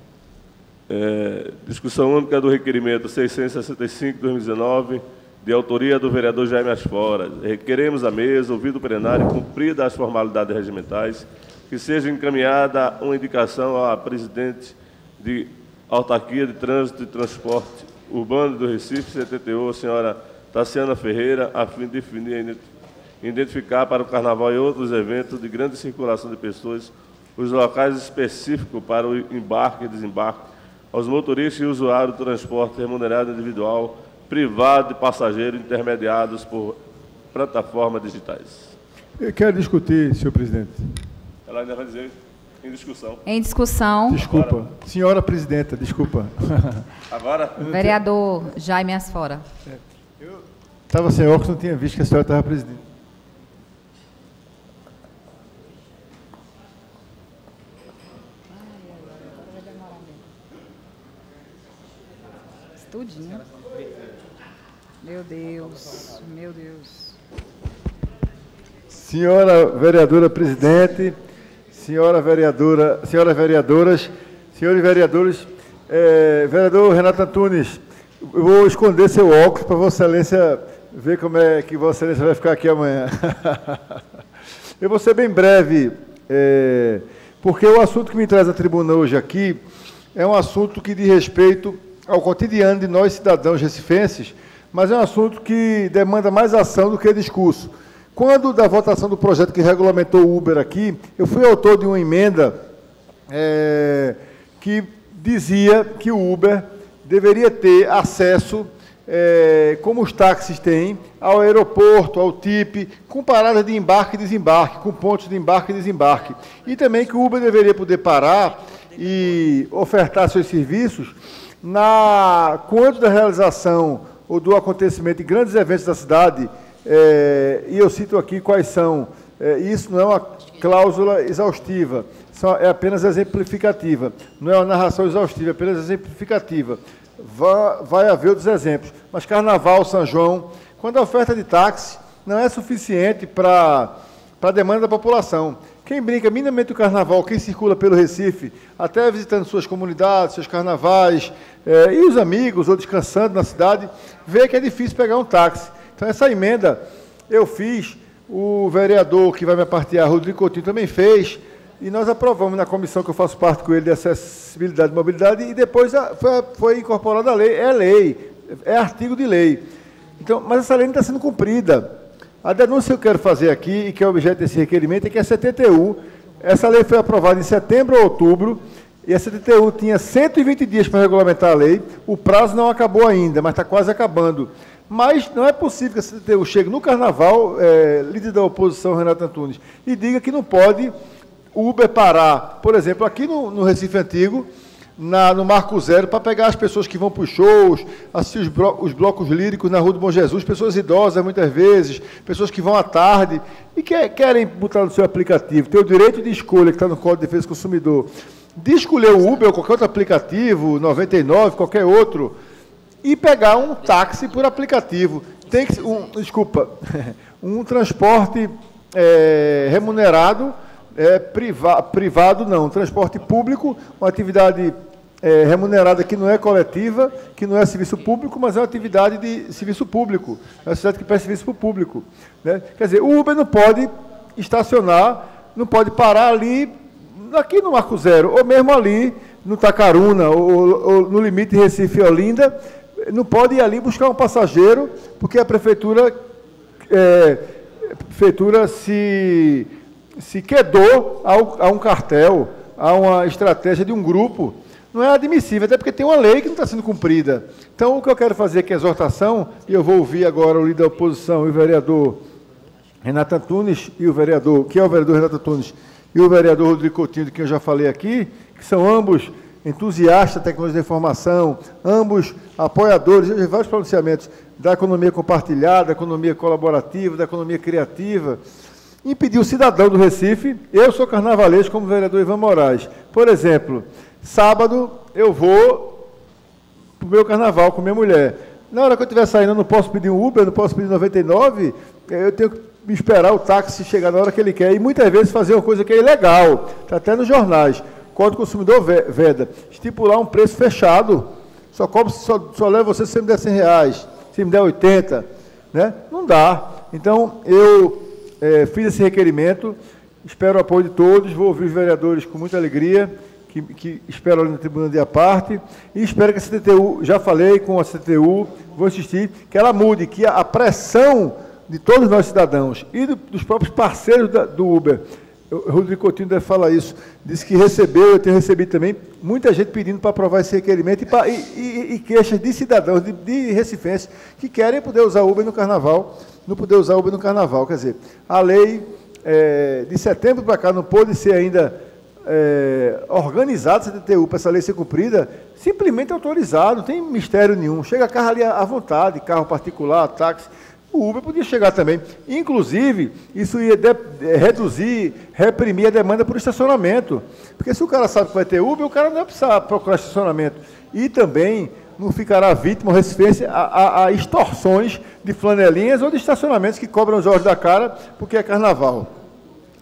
Discussão única do requerimento 665, de 2019, de autoria do vereador Jaime Asfora. Requeremos à mesa, ouvido o plenário, cumpridas as formalidades regimentais, que seja encaminhada uma indicação à presidente de Autarquia de Trânsito e Transporte Urbano do Recife, CTTU, a senhora Taciana Ferreira, a fim de definir e identificar para o Carnaval e outros eventos de grande circulação de pessoas os locais específicos para o embarque e desembarque aos motoristas e usuários do transporte remunerado individual, privado de passageiros intermediados por plataformas digitais. Eu quero discutir, senhor presidente. Ela ainda vai dizer em discussão. Em discussão. Desculpa. Agora. Senhora presidenta, desculpa. Agora? Vereador Jaime Asfora. Eu estava sem óculos, não tinha visto que a senhora estava presidente. Tudinho. Meu Deus, meu Deus. Senhora vereadora presidente, senhoras vereadoras, senhores vereadores, vereador Renato Antunes, eu vou esconder seu óculos para Vossa Excelência ver como é que Vossa Excelência vai ficar aqui amanhã. Eu vou ser bem breve, porque o assunto que me traz à tribuna hoje aqui é um assunto que diz respeito ao cotidiano de nós cidadãos recifenses, mas é um assunto que demanda mais ação do que discurso. Quando da votação do projeto que regulamentou o Uber aqui, eu fui autor de uma emenda que dizia que o Uber deveria ter acesso, como os táxis têm, ao aeroporto, ao TIP, com paradas de embarque e desembarque, com pontos de embarque e desembarque. E também que o Uber deveria poder parar e ofertar seus serviços quanto da realização ou do acontecimento de grandes eventos da cidade, e eu cito aqui quais são. Isso não é uma cláusula exaustiva, é apenas exemplificativa, não é uma narração exaustiva, é apenas exemplificativa. Vai haver outros exemplos, mas Carnaval, São João, quando a oferta de táxi não é suficiente para a demanda da população. Quem brinca minimamente o Carnaval, quem circula pelo Recife, até visitando suas comunidades, seus carnavais, e os amigos, ou descansando na cidade, vê que é difícil pegar um táxi. Então, essa emenda eu fiz, o vereador que vai me apartear, Rodrigo Coutinho, também fez, e nós aprovamos na comissão que eu faço parte com ele de acessibilidade e mobilidade, e depois foi incorporada a lei, é artigo de lei. Então, mas essa lei não está sendo cumprida. A denúncia que eu quero fazer aqui, e que é objeto desse requerimento, é que a CTTU, essa lei foi aprovada em setembro ou outubro, e a CTTU tinha 120 dias para regulamentar a lei, o prazo não acabou ainda, mas está quase acabando. Mas não é possível que a CTTU chegue no Carnaval, líder da oposição, Renato Antunes, e diga que não pode o Uber parar, por exemplo, aqui no Recife Antigo, no Marco Zero, para pegar as pessoas que vão para os shows, assistir os blocos líricos na Rua do Bom Jesus, pessoas idosas muitas vezes, pessoas que vão à tarde e querem botar no seu aplicativo, tem o direito de escolha que está no Código de Defesa do Consumidor, de escolher o Uber ou qualquer outro aplicativo, 99, qualquer outro, e pegar um táxi por aplicativo. Tem que um transporte remunerado privado não, transporte público, uma atividade remunerada que não é coletiva, que não é serviço público, mas é uma atividade de serviço público, é uma cidade que presta serviço para o público, né? Quer dizer, o Uber não pode estacionar, não pode parar ali, aqui no Marco Zero, ou mesmo ali no Tacaruna, ou no limite Recife e Olinda, não pode ir ali buscar um passageiro, porque a prefeitura se quedou a um cartel, a uma estratégia de um grupo. Não é admissível, até porque tem uma lei que não está sendo cumprida. Então, o que eu quero fazer aqui é exortação, e eu vou ouvir agora o líder da oposição, o vereador Renato Antunes, e o vereador, que é o vereador Renato Antunes, e o vereador Rodrigo Coutinho, de quem eu já falei aqui, que são ambos entusiastas da tecnologia da informação, ambos apoiadores de vários pronunciamentos da economia compartilhada, da economia colaborativa, da economia criativa, impedir o cidadão do Recife. Eu sou carnavalesco como vereador Ivan Moraes. Por exemplo, sábado eu vou para o meu carnaval com minha mulher. Na hora que eu estiver saindo, eu não posso pedir um Uber, eu não posso pedir 99, eu tenho que me esperar o táxi chegar na hora que ele quer. E muitas vezes fazer uma coisa que é ilegal, está até nos jornais. Código do Consumidor veda, estipular um preço fechado. Só leva você se me der R$100, se me der 80, né? Não dá. Então, eu fiz esse requerimento, espero o apoio de todos, vou ouvir os vereadores com muita alegria, que espero ali na tribuna de à parte, e espero que a CTTU, já falei com a CTTU, vou insistir, que ela mude, que a pressão de todos nós cidadãos e dos próprios parceiros do Uber, o Rodrigo Coutinho deve falar isso, disse que recebeu, eu tenho recebido também, muita gente pedindo para aprovar esse requerimento e queixas de cidadãos, de recifenses, que querem poder usar Uber no Carnaval, não poder usar Uber no Carnaval. Quer dizer, a lei de setembro para cá não pôde ser ainda organizada, a CTTU, para essa lei ser cumprida, simplesmente autorizado, não tem mistério nenhum, chega carro ali à vontade, carro particular, táxi. O Uber podia chegar também. Inclusive, isso ia reduzir, reprimir a demanda por estacionamento. Porque se o cara sabe que vai ter Uber, o cara não vai precisar procurar estacionamento. E também não ficará vítima ou resistência a extorsões de flanelinhas ou de estacionamentos que cobram os olhos da cara, porque é carnaval.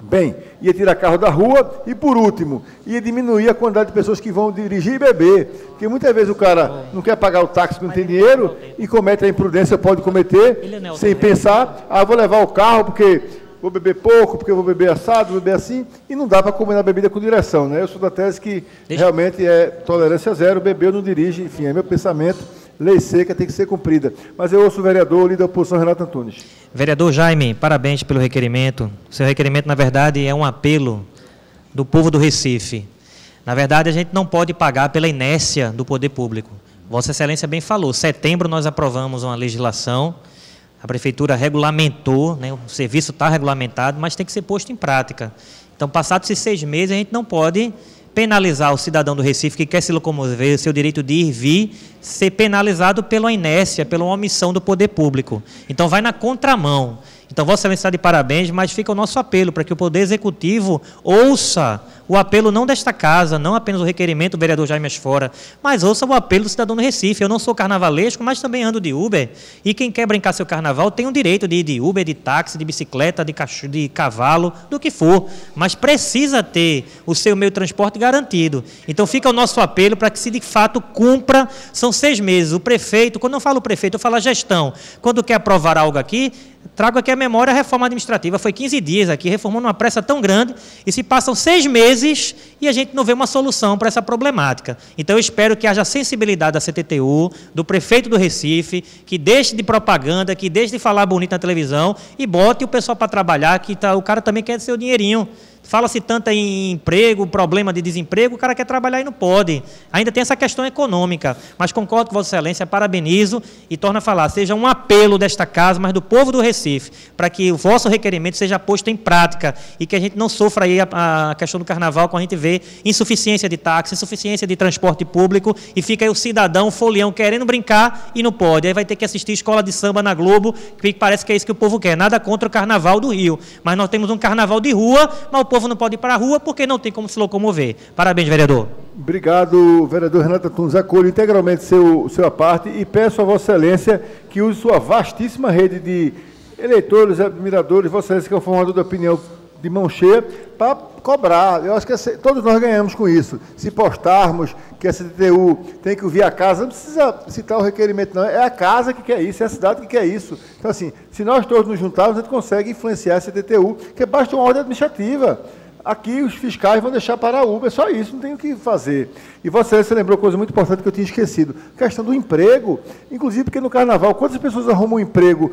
Bem, ia tirar carro da rua e, por último, ia diminuir a quantidade de pessoas que vão dirigir e beber. Porque muitas vezes o cara não quer pagar o táxi porque não tem dinheiro e comete a imprudência, pode cometer, sem pensar, vou levar o carro porque vou beber pouco, porque vou beber assado, vou beber assim, e não dá para combinar bebida com direção, né? Eu sou da tese que realmente é tolerância zero, beber não dirige, enfim, é meu pensamento. Lei seca tem que ser cumprida. Mas eu ouço o vereador, o líder da oposição, Renato Antunes. Vereador Jaime, parabéns pelo requerimento. Seu requerimento, na verdade, é um apelo do povo do Recife. Na verdade, a gente não pode pagar pela inércia do poder público. Vossa Excelência bem falou, em setembro nós aprovamos uma legislação, a Prefeitura regulamentou, né, o serviço está regulamentado, mas tem que ser posto em prática. Então, passados esses 6 meses, a gente não pode penalizar o cidadão do Recife que quer se locomover, seu direito de ir e vir, ser penalizado pela inércia, pela omissão do poder público. Então, vai na contramão. Então, Vossa Excelência está de parabéns, mas fica o nosso apelo para que o Poder Executivo ouça o apelo não desta casa, não apenas o requerimento do vereador Jaime Asfora, mas ouça o apelo do cidadão do Recife. Eu não sou carnavalesco, mas também ando de Uber, e quem quer brincar seu carnaval tem o direito de ir de Uber, de táxi, de bicicleta, de cavalo, do que for, mas precisa ter o seu meio de transporte garantido. Então, fica o nosso apelo para que se de fato cumpra, são 6 meses. O prefeito, quando eu falo prefeito, eu falo a gestão, quando quer aprovar algo aqui, trago aqui a memória, a reforma administrativa, foi 15 dias aqui, reformou numa pressa tão grande, e se passam 6 meses e a gente não vê uma solução para essa problemática. Então, eu espero que haja sensibilidade da CTTU, do prefeito do Recife, que deixe de propaganda, que deixe de falar bonito na televisão e bote o pessoal para trabalhar, que o cara também quer seu dinheirinho. Fala-se tanto em emprego, problema de desemprego, o cara quer trabalhar e não pode. Ainda tem essa questão econômica, mas concordo com Vossa Excelência, parabenizo e torno a falar, seja um apelo desta casa, mas do povo do Recife, para que o vosso requerimento seja posto em prática e que a gente não sofra aí a questão do carnaval, quando a gente vê insuficiência de táxi, insuficiência de transporte público e fica aí o cidadão, o folião, querendo brincar e não pode. Aí vai ter que assistir escola de samba na Globo, que parece que é isso que o povo quer. Nada contra o carnaval do Rio, mas nós temos um carnaval de rua, mas o povo não pode ir para a rua porque não tem como se locomover. Parabéns, vereador. Obrigado, vereador Renato Antunes. Acolho integralmente sua parte e peço a Vossa Excelência que use sua vastíssima rede de eleitores, admiradores, Vossa Excelência que é o formador da opinião de mão cheia para cobrar. Eu acho que todos nós ganhamos com isso. Se postarmos que a CTTU tem que ouvir a casa, não precisa citar o requerimento, não. É a casa que quer isso, é a cidade que quer isso. Então, assim, se nós todos nos juntarmos, a gente consegue influenciar a CTTU, que basta uma ordem administrativa. Aqui os fiscais vão deixar para a Uber, só isso, não tem o que fazer. E Vossa Excelência lembrou coisa muito importante que eu tinha esquecido, a questão do emprego, inclusive porque no Carnaval, quantas pessoas arrumam um emprego,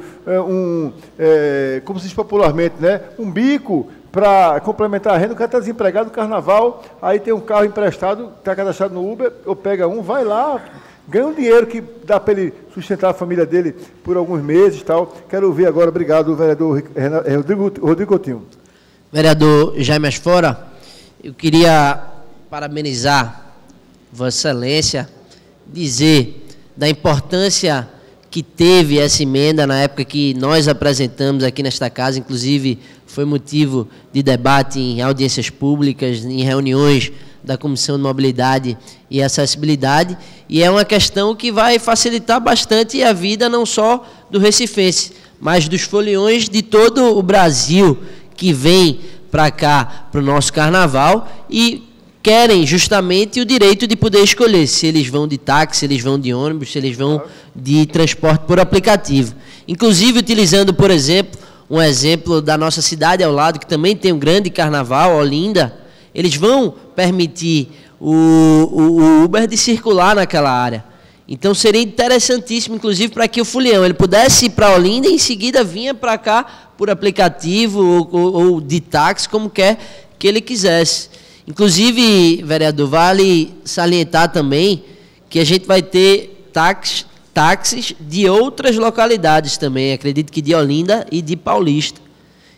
como se diz popularmente, né, um bico para complementar a renda, o cara está desempregado no Carnaval, aí tem um carro emprestado, está cadastrado no Uber, ou pega um, vai lá, ganha um dinheiro que dá para ele sustentar a família dele por alguns meses e tal. Quero ouvir agora, obrigado, o vereador Rodrigo Coutinho. Vereador Jaime Asfora, eu queria parabenizar Vossa Excelência, dizer da importância que teve essa emenda na época que nós apresentamos aqui nesta casa, inclusive foi motivo de debate em audiências públicas, em reuniões da Comissão de Mobilidade e Acessibilidade, e é uma questão que vai facilitar bastante a vida não só do recifense, mas dos foliões de todo o Brasil, que vem para cá, para o nosso carnaval, e querem justamente o direito de poder escolher se eles vão de táxi, se eles vão de ônibus, se eles vão de transporte por aplicativo. Inclusive, utilizando, por exemplo, um exemplo da nossa cidade ao lado, que também tem um grande carnaval, Olinda, eles vão permitir o Uber de circular naquela área. Então, seria interessantíssimo, inclusive, para que o folião ele pudesse ir para Olinda e, em seguida, vinha para cá por aplicativo ou de táxi, como quer que ele quisesse. Inclusive, vereador, vale salientar também que a gente vai ter táxis de outras localidades também, acredito que de Olinda e de Paulista.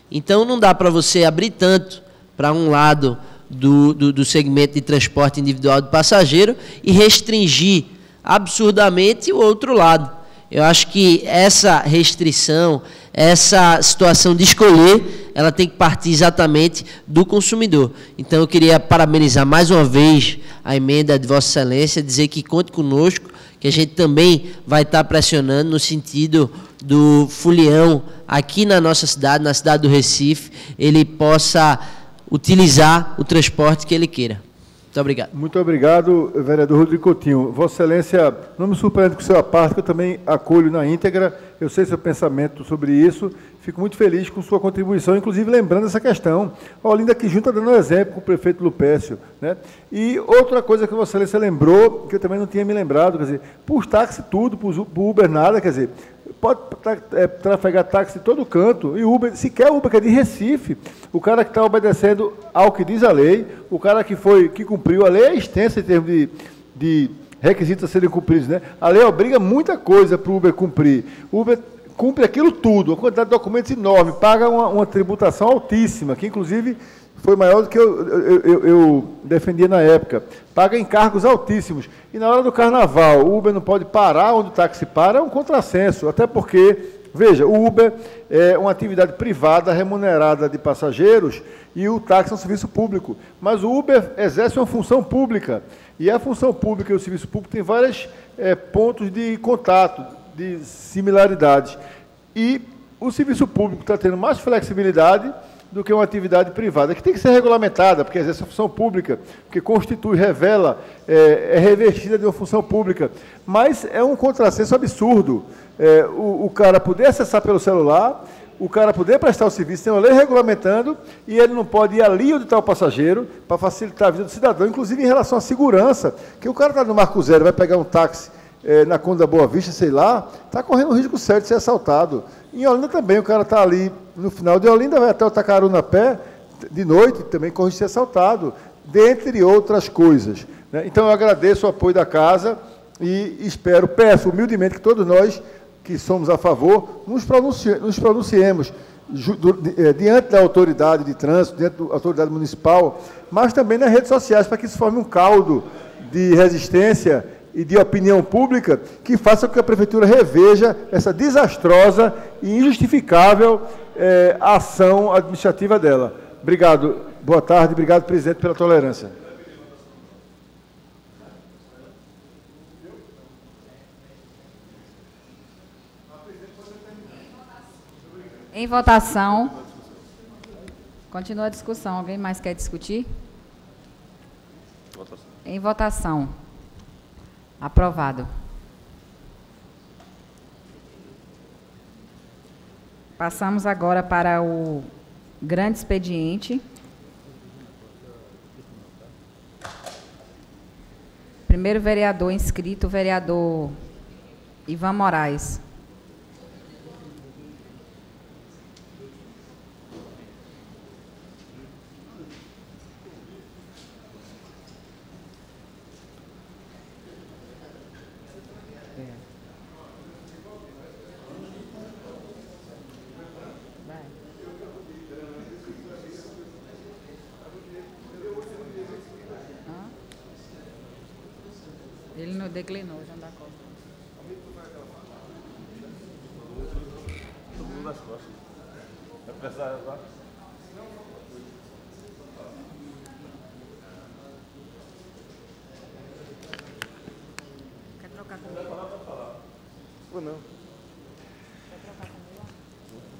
Então, não dá para você abrir tanto para um lado do segmento de transporte individual de passageiro e restringir absurdamente o outro lado. Eu acho que essa restrição, essa situação de escolher, ela tem que partir exatamente do consumidor. Então, eu queria parabenizar mais uma vez a emenda de Vossa Excelência, dizer que conte conosco, que a gente também vai estar pressionando no sentido do folião aqui na nossa cidade, na cidade do Recife, ele possa utilizar o transporte que ele queira. Muito obrigado. Muito obrigado, vereador Rodrigo Coutinho. Vossa Excelência, não me surpreende com o seu parte, que eu também acolho na íntegra, eu sei seu pensamento sobre isso, fico muito feliz com sua contribuição, inclusive lembrando essa questão. A Olinda aqui junto está dando um exemplo com o prefeito Lupécio, né? E outra coisa que Vossa Excelência lembrou, que eu também não tinha me lembrado, quer dizer, por táxi tudo, por Uber nada, quer dizer, pode trafegar táxi de todo canto, e Uber, sequer Uber, que é de Recife, o cara que está obedecendo ao que diz a lei, o cara que cumpriu, a lei é extensa em termos de requisitos a serem cumpridos, né? A lei obriga muita coisa para o Uber cumprir. O Uber cumpre aquilo tudo, a quantidade de documentos enorme, paga uma tributação altíssima, que inclusive foi maior do que eu defendia na época. Paga encargos altíssimos. E na hora do carnaval, o Uber não pode parar onde o táxi para, é um contrassenso, até porque, veja, o Uber é uma atividade privada remunerada de passageiros e o táxi é um serviço público. Mas o Uber exerce uma função pública. E a função pública e o serviço público têm vários pontos de contato, de similaridades. E o serviço público está tendo mais flexibilidade do que uma atividade privada, que tem que ser regulamentada, porque exerce a função pública, porque constitui, revela, é revestida de uma função pública. Mas é um contrassenso absurdo. O cara poder acessar pelo celular, o cara poder prestar o serviço, tem uma lei regulamentando, e ele não pode ir ali onde está o passageiro, para facilitar a vida do cidadão, inclusive em relação à segurança, que o cara está no Marco Zero, vai pegar um táxi na Conde da Boa Vista, sei lá, está correndo um risco sério de ser assaltado. Em Olinda também, o cara está ali no final de Olinda, vai até o Tacaruna Pé, de noite, também corre de ser assaltado, dentre outras coisas, né? Então, eu agradeço o apoio da casa e espero, peço humildemente que todos nós que somos a favor, nos pronunciemos diante da autoridade de trânsito, diante da autoridade municipal, mas também nas redes sociais, para que isso forme um caldo de resistência e de opinião pública que faça com que a Prefeitura reveja essa desastrosa e injustificável ação administrativa dela. Obrigado. Boa tarde. Obrigado, presidente, pela tolerância. Em votação. Continua a discussão. Alguém mais quer discutir? Votação. Em votação. Aprovado. Passamos agora para o grande expediente. Primeiro vereador inscrito, o vereador Ivan Moraes. Ele não declinou, João da Costa. Todo mundo nas costas. Vai precisar levar? Quer trocar comigo? Não.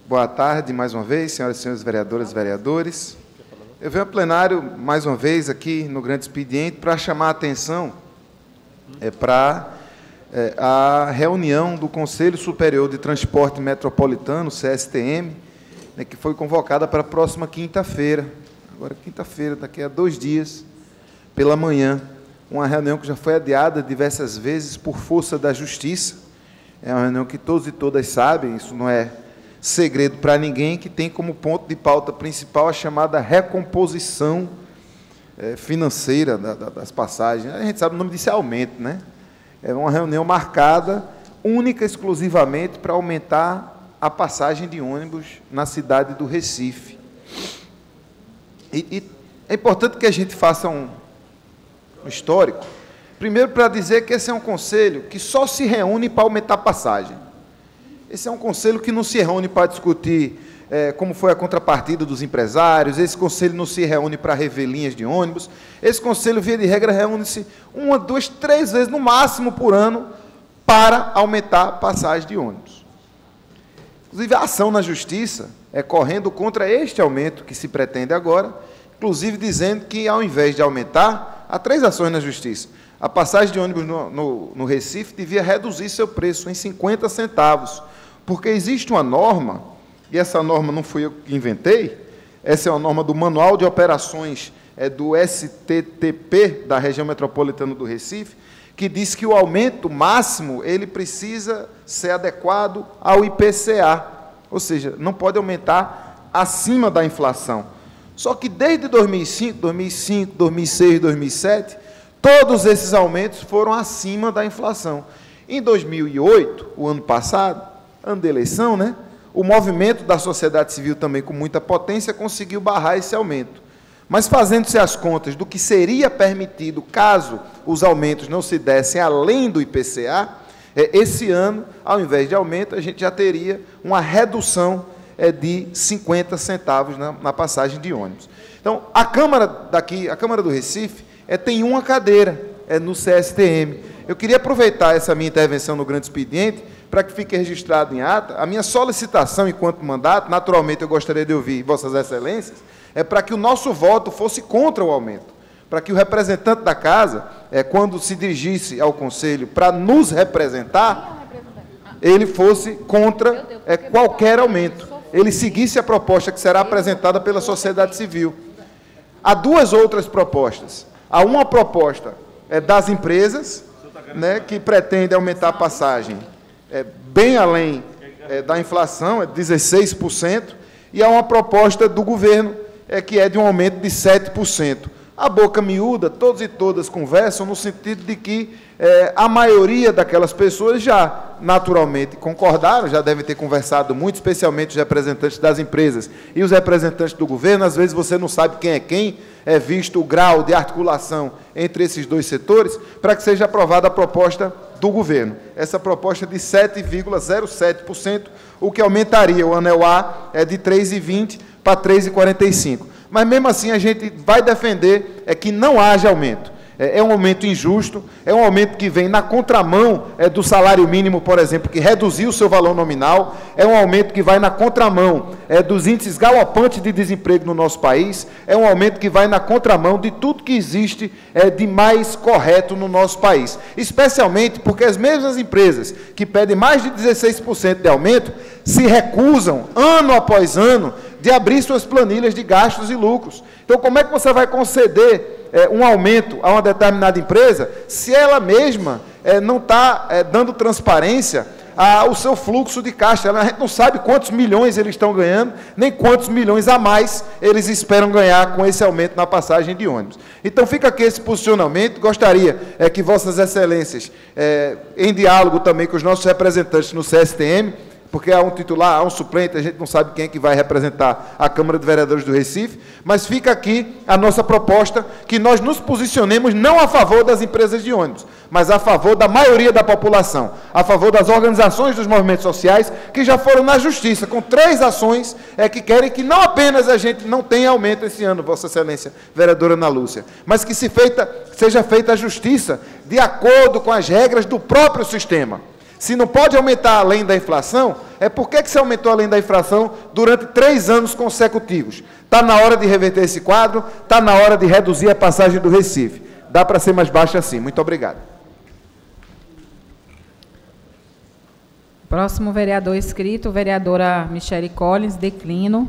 Boa tarde, mais uma vez, senhoras e senhores vereadoras e vereadores. Eu venho ao plenário, mais uma vez, aqui no grande expediente, para chamar a atenção para a reunião do Conselho Superior de Transporte Metropolitano, CSTM, que foi convocada para a próxima quinta-feira. Agora, quinta-feira, daqui a 2 dias, pela manhã. Uma reunião que já foi adiada diversas vezes por força da Justiça. É uma reunião que todos e todas sabem, isso não é segredo para ninguém, que tem como ponto de pauta principal a chamada recomposição financeira das passagens. A gente sabe o nome disso é aumento, né? É uma reunião marcada única, exclusivamente, para aumentar a passagem de ônibus na cidade do Recife. E é importante que a gente faça um histórico, primeiro para dizer que esse é um conselho que só se reúne para aumentar a passagem. Esse é um conselho que não se reúne para discutir como foi a contrapartida dos empresários, esse conselho não se reúne para rever linhas de ônibus, esse conselho, via de regra, reúne-se 1, 2, 3 vezes, no máximo, por ano, para aumentar a passagem de ônibus. Inclusive, a ação na Justiça é correndo contra este aumento que se pretende agora, inclusive dizendo que, ao invés de aumentar, há 3 ações na Justiça. A passagem de ônibus no Recife devia reduzir seu preço em 50 centavos, porque existe uma norma, e essa norma não fui eu que inventei, essa é uma norma do Manual de Operações do STTP, da região metropolitana do Recife, que diz que o aumento máximo ele precisa ser adequado ao IPCA, ou seja, não pode aumentar acima da inflação. Só que desde 2005, 2006, 2007, todos esses aumentos foram acima da inflação. Em 2008, o ano passado, ano de eleição, né? O movimento da sociedade civil também, com muita potência, conseguiu barrar esse aumento. Mas, fazendo-se as contas do que seria permitido caso os aumentos não se dessem além do IPCA, esse ano, ao invés de aumento, a gente já teria uma redução de 50 centavos na passagem de ônibus. Então, a Câmara do Recife, tem uma cadeira no CSTM. Eu queria aproveitar essa minha intervenção no grande expediente para que fique registrado em ata a minha solicitação enquanto mandato. Naturalmente, eu gostaria de ouvir Vossas Excelências, para que o nosso voto fosse contra o aumento, para que o representante da Casa, quando se dirigisse ao Conselho para nos representar, ele fosse contra qualquer aumento, ele seguisse a proposta que será apresentada pela sociedade civil. Há 2 outras propostas. Há uma proposta das empresas, né, que pretende aumentar a passagem bem além da inflação, 16%, e há uma proposta do governo, que é de um aumento de 7%. A boca miúda, todos e todas conversam no sentido de que a maioria daquelas pessoas já, naturalmente, concordaram, já devem ter conversado muito, especialmente os representantes das empresas e os representantes do governo. Às vezes você não sabe quem é quem, visto o grau de articulação entre esses 2 setores, para que seja aprovada a proposta do governo. Essa proposta de 7,07%, o que aumentaria o anel A de 3,20 para 3,45. Mas, mesmo assim, a gente vai defender que não haja aumento. É um aumento injusto, é um aumento que vem na contramão do salário mínimo, por exemplo, que reduziu o seu valor nominal, é um aumento que vai na contramão dos índices galopantes de desemprego no nosso país, é um aumento que vai na contramão de tudo que existe de mais correto no nosso país. Especialmente porque as mesmas empresas que pedem mais de 16% de aumento se recusam, ano após ano, de abrir suas planilhas de gastos e lucros. Então, como é que você vai conceder um aumento a uma determinada empresa se ela mesma não está dando transparência ao seu fluxo de caixa? A gente não sabe quantos milhões eles estão ganhando, nem quantos milhões a mais eles esperam ganhar com esse aumento na passagem de ônibus. Então, fica aqui esse posicionamento. Gostaria que Vossas Excelências, em diálogo também com os nossos representantes no CSTM, porque há um titular, há um suplente, a gente não sabe quem é que vai representar a Câmara de Vereadores do Recife, mas fica aqui a nossa proposta, que nós nos posicionemos não a favor das empresas de ônibus, mas a favor da maioria da população, a favor das organizações dos movimentos sociais, que já foram na Justiça, com 3 ações que querem que não apenas a gente não tenha aumento esse ano, Vossa Excelência, vereadora Ana Lúcia, mas que seja feita a Justiça de acordo com as regras do próprio sistema. Se não pode aumentar além da inflação, por que se aumentou além da inflação durante 3 anos consecutivos? Está na hora de reverter esse quadro, está na hora de reduzir a passagem do Recife. Dá para ser mais baixa assim. Muito obrigado. Próximo vereador inscrito, vereadora Michele Collins, declino.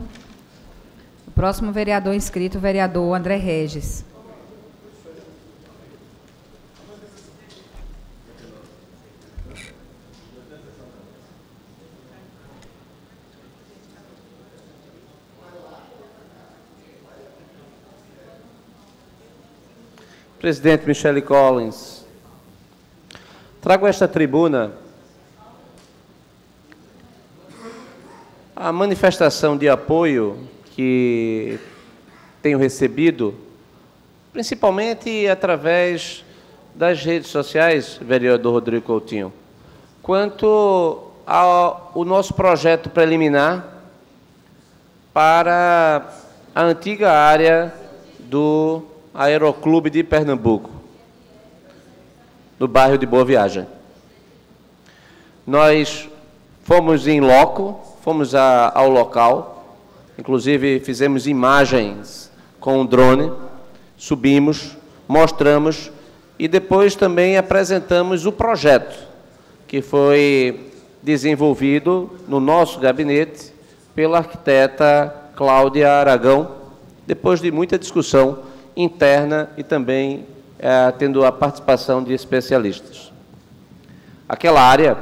O próximo vereador inscrito, vereador André Regis. Presidente Michele Collins, trago a esta tribuna a manifestação de apoio que tenho recebido, principalmente através das redes sociais, vereador Rodrigo Coutinho, quanto ao nosso projeto preliminar para a antiga área do Aeroclube de Pernambuco, no bairro de Boa Viagem. Nós fomos em loco, fomos ao local, inclusive fizemos imagens com um drone, subimos, mostramos e depois também apresentamos o projeto que foi desenvolvido no nosso gabinete pela arquiteta Cláudia Aragão, depois de muita discussão interna e também tendo a participação de especialistas. Aquela área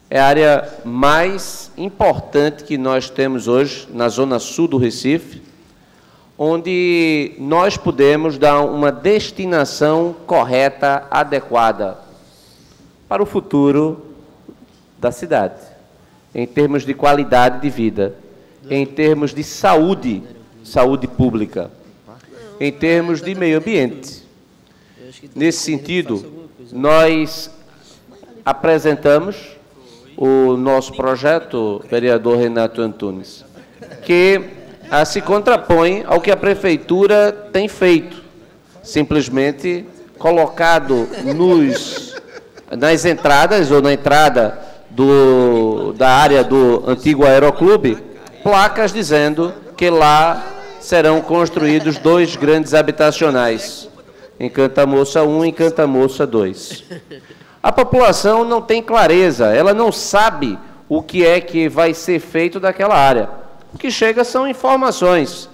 é a área mais importante que nós temos hoje na zona sul do Recife, onde nós podemos dar uma destinação correta, adequada para o futuro da cidade, em termos de qualidade de vida, em termos de saúde pública, em termos de meio ambiente. Nesse sentido, nós apresentamos o nosso projeto, vereador Renato Antunes, que se contrapõe ao que a Prefeitura tem feito, simplesmente colocado nas entradas, ou na entrada da área do antigo Aeroclube, placas dizendo que lá serão construídos 2 grandes habitacionais, em Cantamoça 1 e em Cantamoça 2. A população não tem clareza, ela não sabe o que é que vai ser feito daquela área. O que chega são informações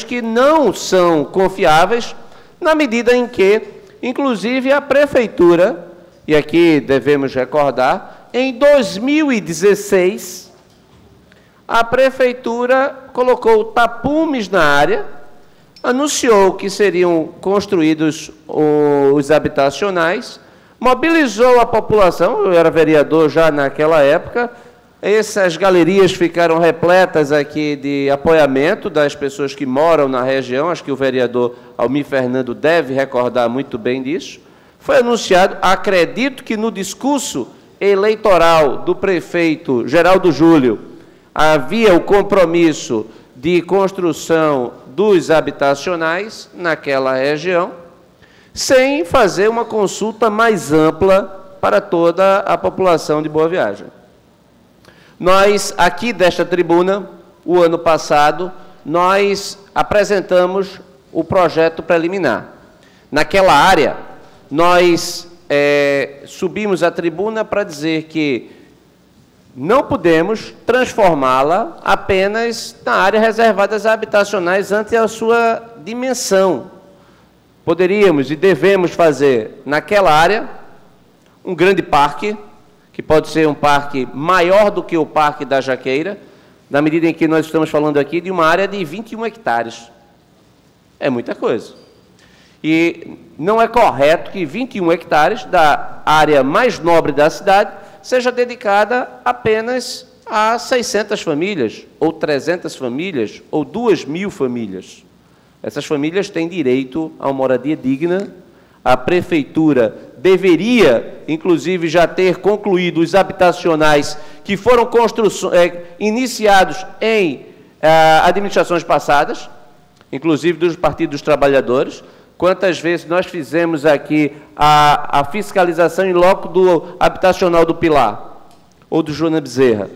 que não são confiáveis, na medida em que, inclusive, a Prefeitura, e aqui devemos recordar, em 2016, a Prefeitura colocou tapumes na área, anunciou que seriam construídos os habitacionais, mobilizou a população, eu era vereador já naquela época, essas galerias ficaram repletas aqui de apoiamento das pessoas que moram na região, acho que o vereador Almir Fernando deve recordar muito bem disso. Foi anunciado, acredito que no discurso eleitoral do prefeito Geraldo Júlio, havia o compromisso de construção dos habitacionais naquela região, sem fazer uma consulta mais ampla para toda a população de Boa Viagem. Nós, aqui desta tribuna, o ano passado, nós apresentamos o projeto preliminar. Naquela área, nós subimos à tribuna para dizer que não podemos transformá-la apenas na área reservada às habitacionais ante a sua dimensão. Poderíamos e devemos fazer naquela área um grande parque, que pode ser um parque maior do que o Parque da Jaqueira, na medida em que nós estamos falando aqui de uma área de 21 hectares. É muita coisa. E não é correto que 21 hectares da área mais nobre da cidade seja dedicada apenas a 600 famílias, ou 300 famílias, ou 2.000 famílias. Essas famílias têm direito a uma moradia digna. A prefeitura deveria, inclusive, já ter concluído os habitacionais que foram iniciados em administrações passadas, inclusive dos partidos dos trabalhadores. Quantas vezes nós fizemos aqui a fiscalização em loco do habitacional do Pilar, ou do Joana Bezerra?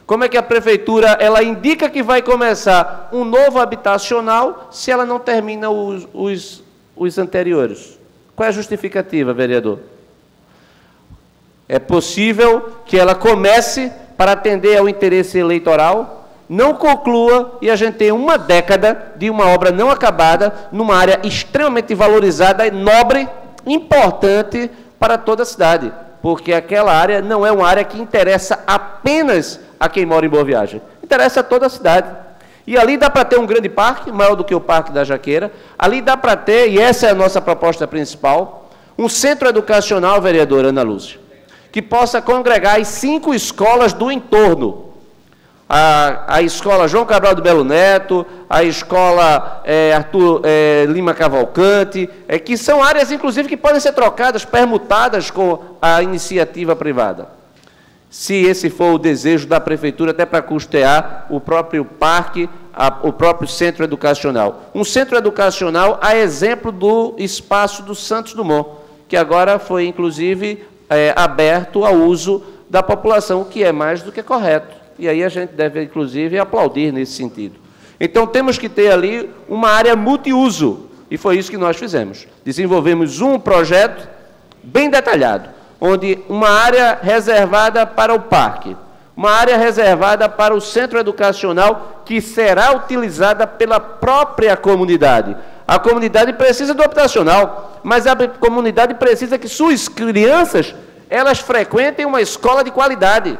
Como é que a prefeitura ela indica que vai começar um novo habitacional se ela não termina os anteriores? Qual é a justificativa, vereador? É possível que ela comece para atender ao interesse eleitoral, não conclua e a gente tenha uma década de uma obra não acabada numa área extremamente valorizada e nobre, importante para toda a cidade, porque aquela área não é uma área que interessa apenas a quem mora em Boa Viagem, interessa a toda a cidade. E ali dá para ter um grande parque, maior do que o Parque da Jaqueira, ali dá para ter, e essa é a nossa proposta principal, um centro educacional, vereadora Ana Lúcia, que possa congregar as 5 escolas do entorno, a escola João Cabral do Belo Neto, a escola Arthur Lima Cavalcante, que são áreas, inclusive, que podem ser trocadas, permutadas com a iniciativa privada. Se esse for o desejo da prefeitura, até para custear o próprio parque, o próprio centro educacional. Um centro educacional a exemplo do espaço do Santos Dumont, que agora foi, inclusive, aberto ao uso da população, o que é mais do que correto. E aí a gente deve, inclusive, aplaudir nesse sentido. Então, temos que ter ali uma área multiuso, e foi isso que nós fizemos. Desenvolvemos um projeto bem detalhado, onde uma área reservada para o parque, uma área reservada para o centro educacional, que será utilizada pela própria comunidade. A comunidade precisa do habitacional, mas a comunidade precisa que suas crianças, elas frequentem uma escola de qualidade,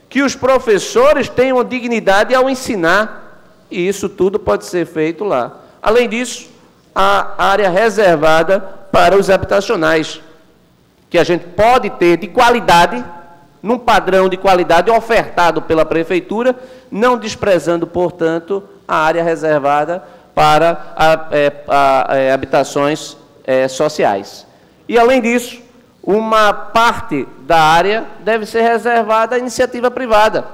que os professores tenham dignidade ao ensinar, e isso tudo pode ser feito lá. Além disso, a área reservada para os habitacionais, que a gente pode ter de qualidade, num padrão de qualidade ofertado pela prefeitura, não desprezando, portanto, a área reservada para habitações sociais. E, além disso, uma parte da área deve ser reservada à iniciativa privada,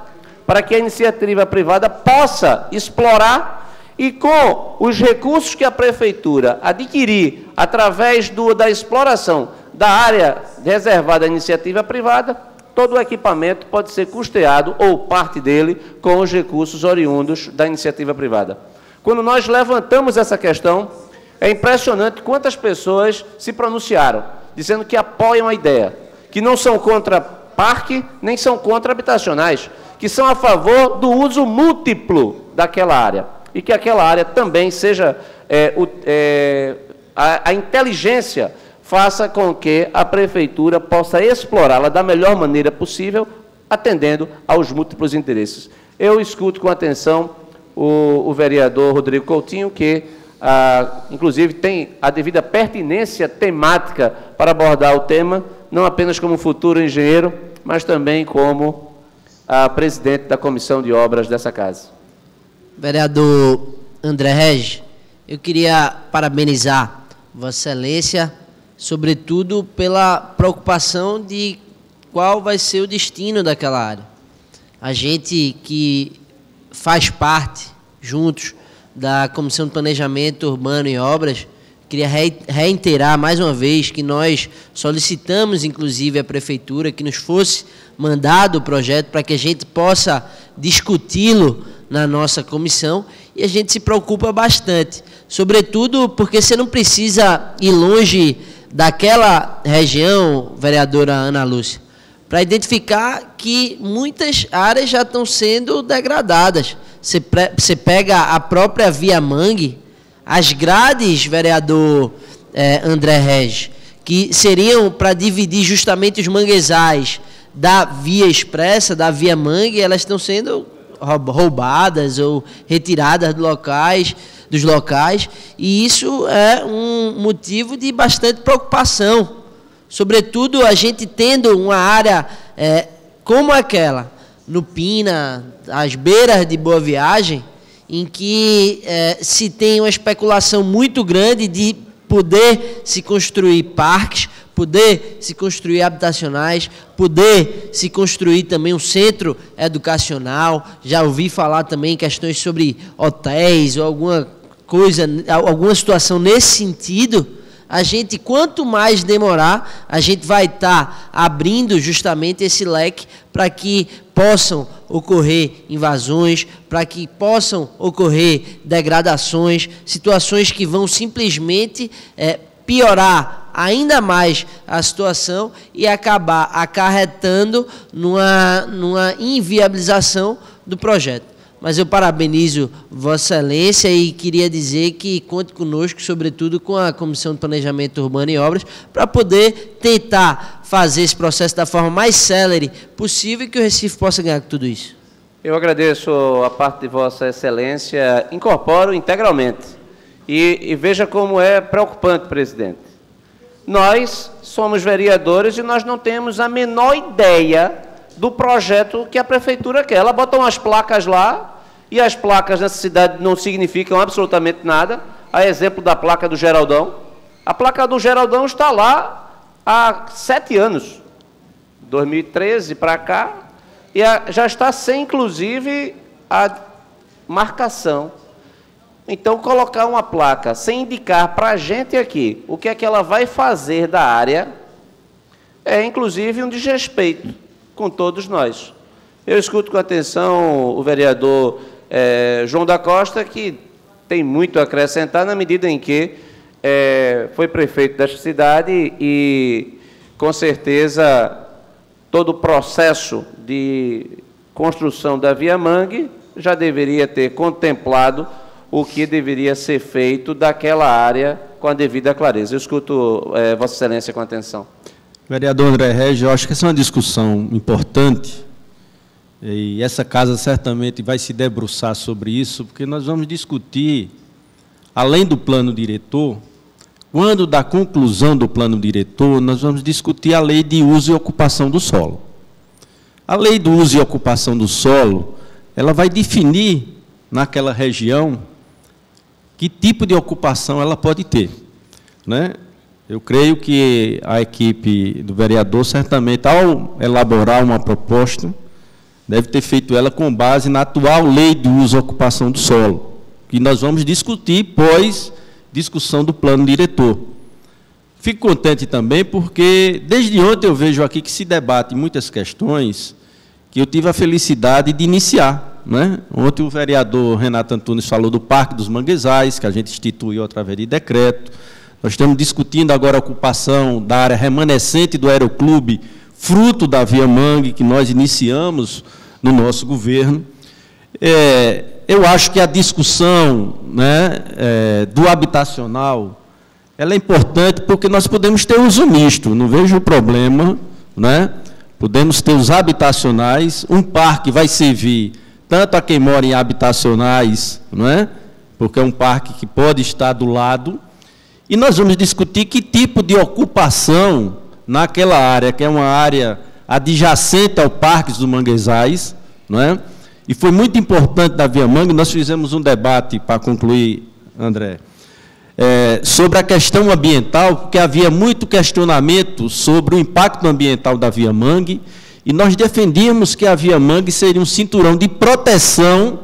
para que a iniciativa privada possa explorar e, com os recursos que a prefeitura adquirir através da exploração da área reservada à iniciativa privada, todo o equipamento pode ser custeado, ou parte dele, com os recursos oriundos da iniciativa privada. Quando nós levantamos essa questão, é impressionante quantas pessoas se pronunciaram, dizendo que apoiam a ideia, que não são contra parque, nem são contra habitacionais, que são a favor do uso múltiplo daquela área, e que aquela área também seja, a inteligência faça com que a prefeitura possa explorá-la da melhor maneira possível, atendendo aos múltiplos interesses. Eu escuto com atenção o vereador Rodrigo Coutinho, que inclusive tem a devida pertinência temática para abordar o tema, não apenas como futuro engenheiro, mas também como presidente da Comissão de Obras dessa casa. Vereador André Regis, eu queria parabenizar Vossa Excelência, sobretudo pela preocupação de qual vai ser o destino daquela área. A gente que faz parte, juntos, da Comissão de Planejamento Urbano e Obras, queria reiterar mais uma vez que nós solicitamos, inclusive, à Prefeitura que nos fosse mandado o projeto para que a gente possa discuti-lo na nossa comissão, e a gente se preocupa bastante, sobretudo porque você não precisa ir longe daquela região, vereadora Ana Lúcia, para identificar que muitas áreas já estão sendo degradadas. Você pega a própria Via Mangue, as grades, vereador André Regis, que seriam para dividir justamente os manguezais da Via Expressa, da Via Mangue, elas estão sendo roubadas ou retiradas dos locais, e isso é um motivo de bastante preocupação, sobretudo a gente tendo uma área como aquela, no Pina, às beiras de Boa Viagem, em que se tem uma especulação muito grande de poder se construir parques, poder se construir habitacionais, poder se construir também um centro educacional. Já ouvi falar também questões sobre hotéis ou alguma situação nesse sentido. A gente, quanto mais demorar, a gente vai estar abrindo justamente esse leque para que possam ocorrer invasões, para que possam ocorrer degradações, situações que vão simplesmente piorar ainda mais a situação e acabar acarretando numa inviabilização do projeto. Mas eu parabenizo Vossa Excelência e queria dizer que conte conosco, sobretudo com a Comissão de Planejamento Urbano e Obras, para poder tentar fazer esse processo da forma mais célere possível e que o Recife possa ganhar com tudo isso. Eu agradeço a parte de Vossa Excelência, incorporo integralmente. E veja como é preocupante, presidente. Nós somos vereadores e nós não temos a menor ideia do projeto que a Prefeitura quer. Ela bota umas placas lá, e as placas nessa cidade não significam absolutamente nada. A exemplo da placa do Geraldão. A placa do Geraldão está lá há 7 anos, 2013 para cá, e já está sem, inclusive, a marcação. Então, colocar uma placa sem indicar para a gente aqui o que é que ela vai fazer da área é, inclusive, um desrespeito com todos nós. Eu escuto com atenção o vereador João da Costa, que tem muito a acrescentar na medida em que foi prefeito desta cidade e, com certeza, todo o processo de construção da Via Mangue já deveria ter contemplado o que deveria ser feito daquela área com a devida clareza. Eu escuto Vossa Excelência com atenção. Vereador André Regis, eu acho que essa é uma discussão importante e essa casa certamente vai se debruçar sobre isso, porque nós vamos discutir, além do plano diretor, quando da conclusão do plano diretor, nós vamos discutir a lei de uso e ocupação do solo. A lei do uso e ocupação do solo, ela vai definir naquela região que tipo de ocupação ela pode ter, né? Eu creio que a equipe do vereador, certamente, ao elaborar uma proposta, deve ter feito ela com base na atual lei de uso e ocupação do solo, que nós vamos discutir pós discussão do plano diretor. Fico contente também porque, desde ontem, eu vejo aqui que se debate muitas questões que eu tive a felicidade de iniciar, né? Ontem o vereador Renato Antunes falou do Parque dos Manguezais, que a gente instituiu através de decreto. Nós estamos discutindo agora a ocupação da área remanescente do Aeroclube, fruto da Via Mangue, que nós iniciamos no nosso governo. Eu acho que a discussão, né, do habitacional, ela é importante porque nós podemos ter uso misto, não vejo problema, né? Podemos ter os habitacionais, um parque vai servir tanto a quem mora em habitacionais, não é? Porque é um parque que pode estar do lado, e nós vamos discutir que tipo de ocupação naquela área, que é uma área adjacente ao Parque dos Manguezais, não é? E foi muito importante da Via Mangue, nós fizemos um debate, para concluir, André, sobre a questão ambiental, porque havia muito questionamento sobre o impacto ambiental da Via Mangue, e nós defendíamos que a Via Mangue seria um cinturão de proteção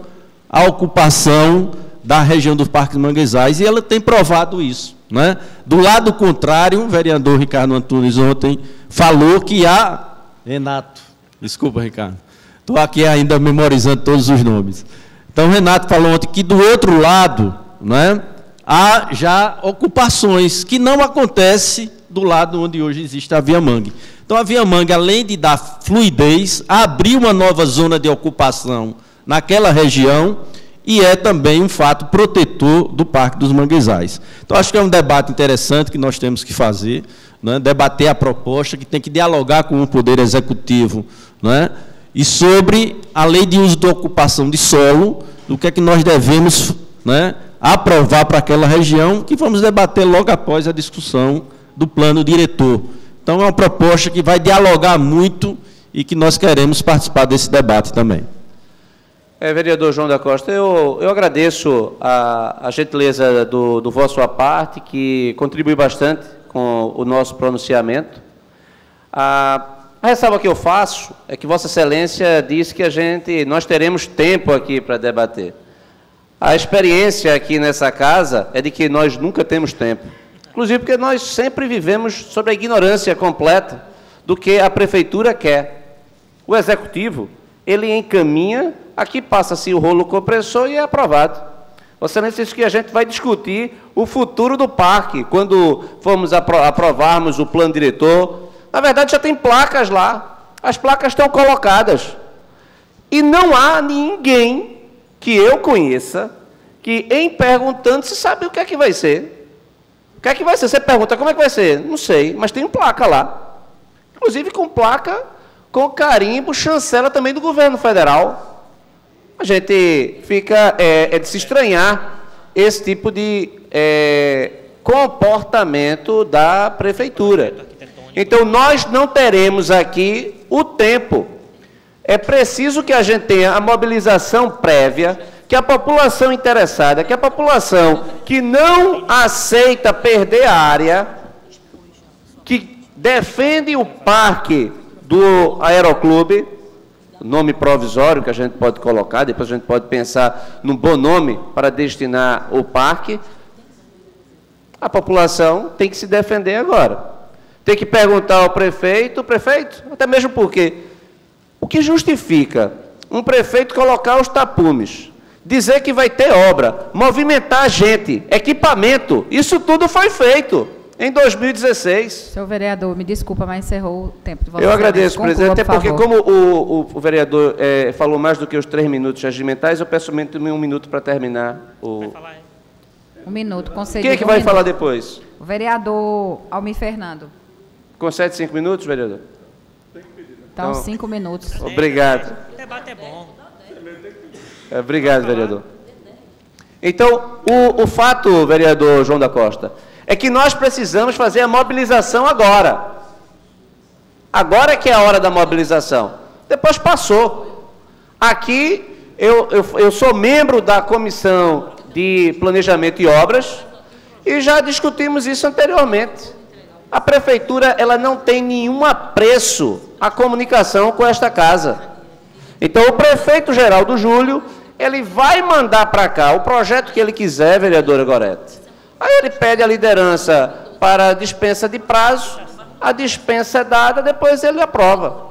à ocupação da região dos Parques Manguezais, e ela tem provado isso. né? Do lado contrário, o vereador Ricardo Antunes ontem falou que há... Renato, desculpa, Ricardo. Estou aqui ainda memorizando todos os nomes. Então, o Renato falou ontem que do outro lado, né, há já ocupações, que não acontece do lado onde hoje existe a Via Mangue. Então, a Via Mangue, além de dar fluidez, abriu uma nova zona de ocupação naquela região e é também um fato protetor do Parque dos Manguezais. Então, acho que é um debate interessante que nós temos que fazer, né, debater a proposta, que tem que dialogar com o Poder Executivo, né, e sobre a lei de uso de ocupação de solo, do que é que nós devemos, né, aprovar para aquela região, que vamos debater logo após a discussão do plano diretor. Então, é uma proposta que vai dialogar muito e que nós queremos participar desse debate também. Vereador João da Costa, eu agradeço a gentileza do vosso à parte, que contribui bastante com o nosso pronunciamento. A ressalva que eu faço é que Vossa Excelência disse que nós teremos tempo aqui para debater. A experiência aqui nessa casa é de que nós nunca temos tempo. Inclusive porque nós sempre vivemos sob a ignorância completa do que a Prefeitura quer. O Executivo, ele encaminha, aqui passa-se o rolo compressor e é aprovado. Vossa Excelência disse que a gente vai discutir o futuro do parque, quando formos aprovarmos o plano diretor. Na verdade, já tem placas lá, as placas estão colocadas. E não há ninguém que eu conheça que, em perguntando, se sabe o que é que vai ser. O que é que vai ser? Você pergunta, como é que vai ser? Não sei, mas tem placa lá. Inclusive com placa, com carimbo, chancela também do governo federal. A gente fica de se estranhar esse tipo de comportamento da Prefeitura. Então, nós não teremos aqui o tempo. É preciso que a gente tenha a mobilização prévia, que a população interessada, que a população que não aceita perder a área, que defende o parque do Aeroclube, nome provisório que a gente pode colocar, depois a gente pode pensar num bom nome para destinar o parque, a população tem que se defender agora. Tem que perguntar ao prefeito, até mesmo porque o que justifica um prefeito colocar os tapumes, dizer que vai ter obra, movimentar a gente, equipamento, isso tudo foi feito em 2016. Senhor vereador, me desculpa, mas encerrou o tempo de votação. Eu agradeço, presidente, até porque como o vereador falou mais do que os 3 minutos regimentais, eu peço somente 1 minuto para terminar o... Vai falar, 1 minuto, concedido. Quem é que vai falar depois? O vereador Almir Fernando. Concede 5 minutos, vereador? Então, 5 minutos. Obrigado. O debate é bom. Obrigado, vereador. Então, o fato, vereador João da Costa, é que nós precisamos fazer a mobilização agora. Agora que é a hora da mobilização. Depois passou. Aqui, eu sou membro da Comissão de Planejamento e Obras e já discutimos isso anteriormente. A Prefeitura, ela não tem nenhum apreço à comunicação com esta casa. Então, o prefeito Geraldo Júlio, ele vai mandar para cá o projeto que ele quiser, vereadora Gorete. Aí ele pede a liderança para a dispensa de prazo, a dispensa é dada, depois ele aprova.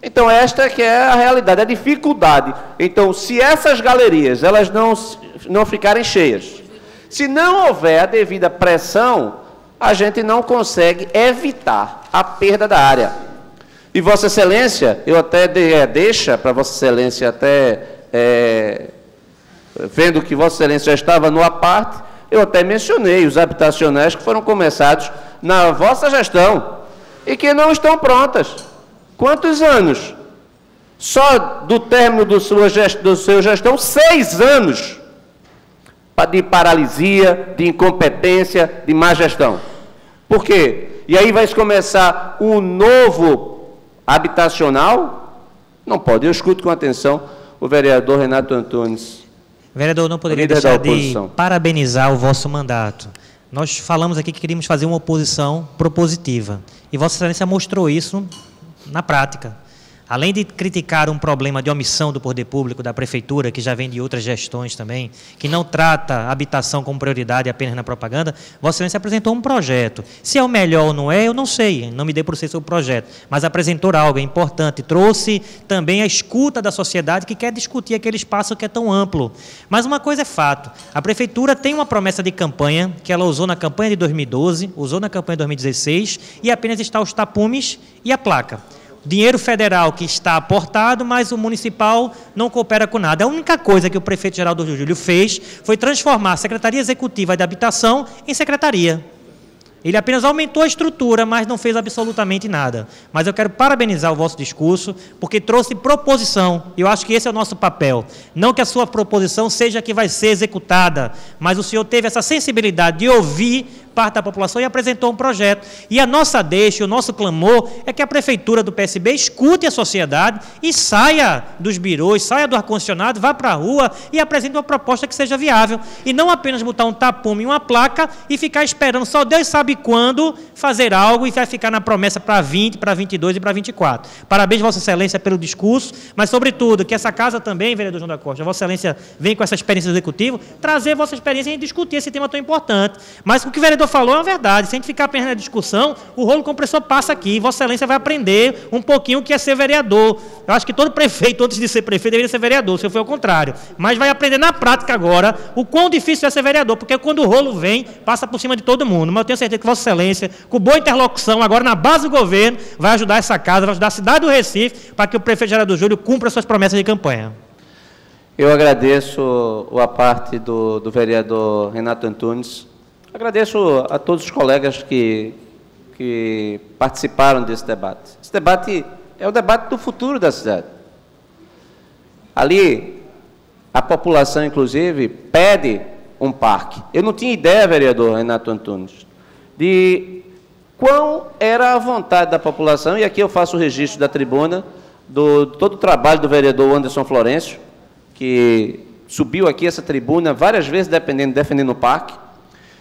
Então, esta que é a realidade, a dificuldade. Então, se essas galerias, elas não ficarem cheias, se não houver a devida pressão, a gente não consegue evitar a perda da área. E Vossa Excelência, eu até deixa para Vossa Excelência, até vendo que Vossa Excelência já estava no aparte, eu até mencionei os habitacionais que foram começados na vossa gestão e que não estão prontas. Quantos anos? Só do término do seu gestão, 6 anos de paralisia, de incompetência, de má gestão. Por quê? E aí vai começar um novo habitacional? Não pode. Eu escuto com atenção o vereador Renato Antunes. Vereador, não poderia deixar de parabenizar o vosso mandato. Nós falamos aqui que queríamos fazer uma oposição propositiva. E Vossa Excelência mostrou isso na prática. além de criticar um problema de omissão do poder público, da prefeitura, que já vem de outras gestões também, que não trata a habitação como prioridade apenas na propaganda, Vossa Excelência apresentou um projeto. Se é o melhor ou não é, eu não sei, não me dê por ser sobre o projeto, mas apresentou algo importante, trouxe também a escuta da sociedade que quer discutir aquele espaço que é tão amplo. Mas uma coisa é fato, a prefeitura tem uma promessa de campanha, que ela usou na campanha de 2012, usou na campanha de 2016, e apenas está os tapumes e a placa. Dinheiro federal que está aportado, mas o municipal não coopera com nada. A única coisa que o prefeito Geraldo Júlio fez foi transformar a Secretaria Executiva de Habitação em secretaria. Ele apenas aumentou a estrutura, mas não fez absolutamente nada. Mas eu quero parabenizar o vosso discurso, porque trouxe proposição. Eu acho que esse é o nosso papel. Não que a sua proposição seja a que vai ser executada, mas o senhor teve essa sensibilidade de ouvir parte da população e apresentou um projeto. E a nossa deixa, o nosso clamor é que a prefeitura do PSB escute a sociedade e saia dos birôs, saia do ar-condicionado, vá para a rua e apresente uma proposta que seja viável. E não apenas botar um tapume em uma placa e ficar esperando, só Deus sabe quando, fazer algo e vai ficar na promessa para 20, para 22 e para 24. Parabéns, Vossa Excelência, pelo discurso, mas, sobretudo, que essa casa também, vereador João da Costa, Vossa Excelência vem com essa experiência executiva, trazer vossa experiência e discutir esse tema tão importante. Mas o que o vereador falou é uma verdade. Se a gente ficar apenas na discussão, o rolo compressor passa aqui. Vossa Excelência vai aprender um pouquinho o que é ser vereador. Eu acho que todo prefeito, antes de ser prefeito, deveria ser vereador, se eu for ao contrário. Mas vai aprender na prática agora o quão difícil é ser vereador, porque quando o rolo vem, passa por cima de todo mundo. Mas eu tenho certeza que Vossa Excelência, com boa interlocução, agora na base do governo, vai ajudar essa casa, vai ajudar a cidade do Recife, para que o prefeito Geraldo Júlio cumpra suas promessas de campanha. Eu agradeço a parte do vereador Renato Antunes. Agradeço a todos os colegas que participaram desse debate. Esse debate é o debate do futuro da cidade. Ali, a população, inclusive, pede um parque. Eu não tinha ideia, vereador Renato Antunes, de qual era a vontade da população, e aqui eu faço o registro da tribuna, todo o trabalho do vereador Anderson Florencio, que subiu aqui essa tribuna várias vezes defendendo o parque,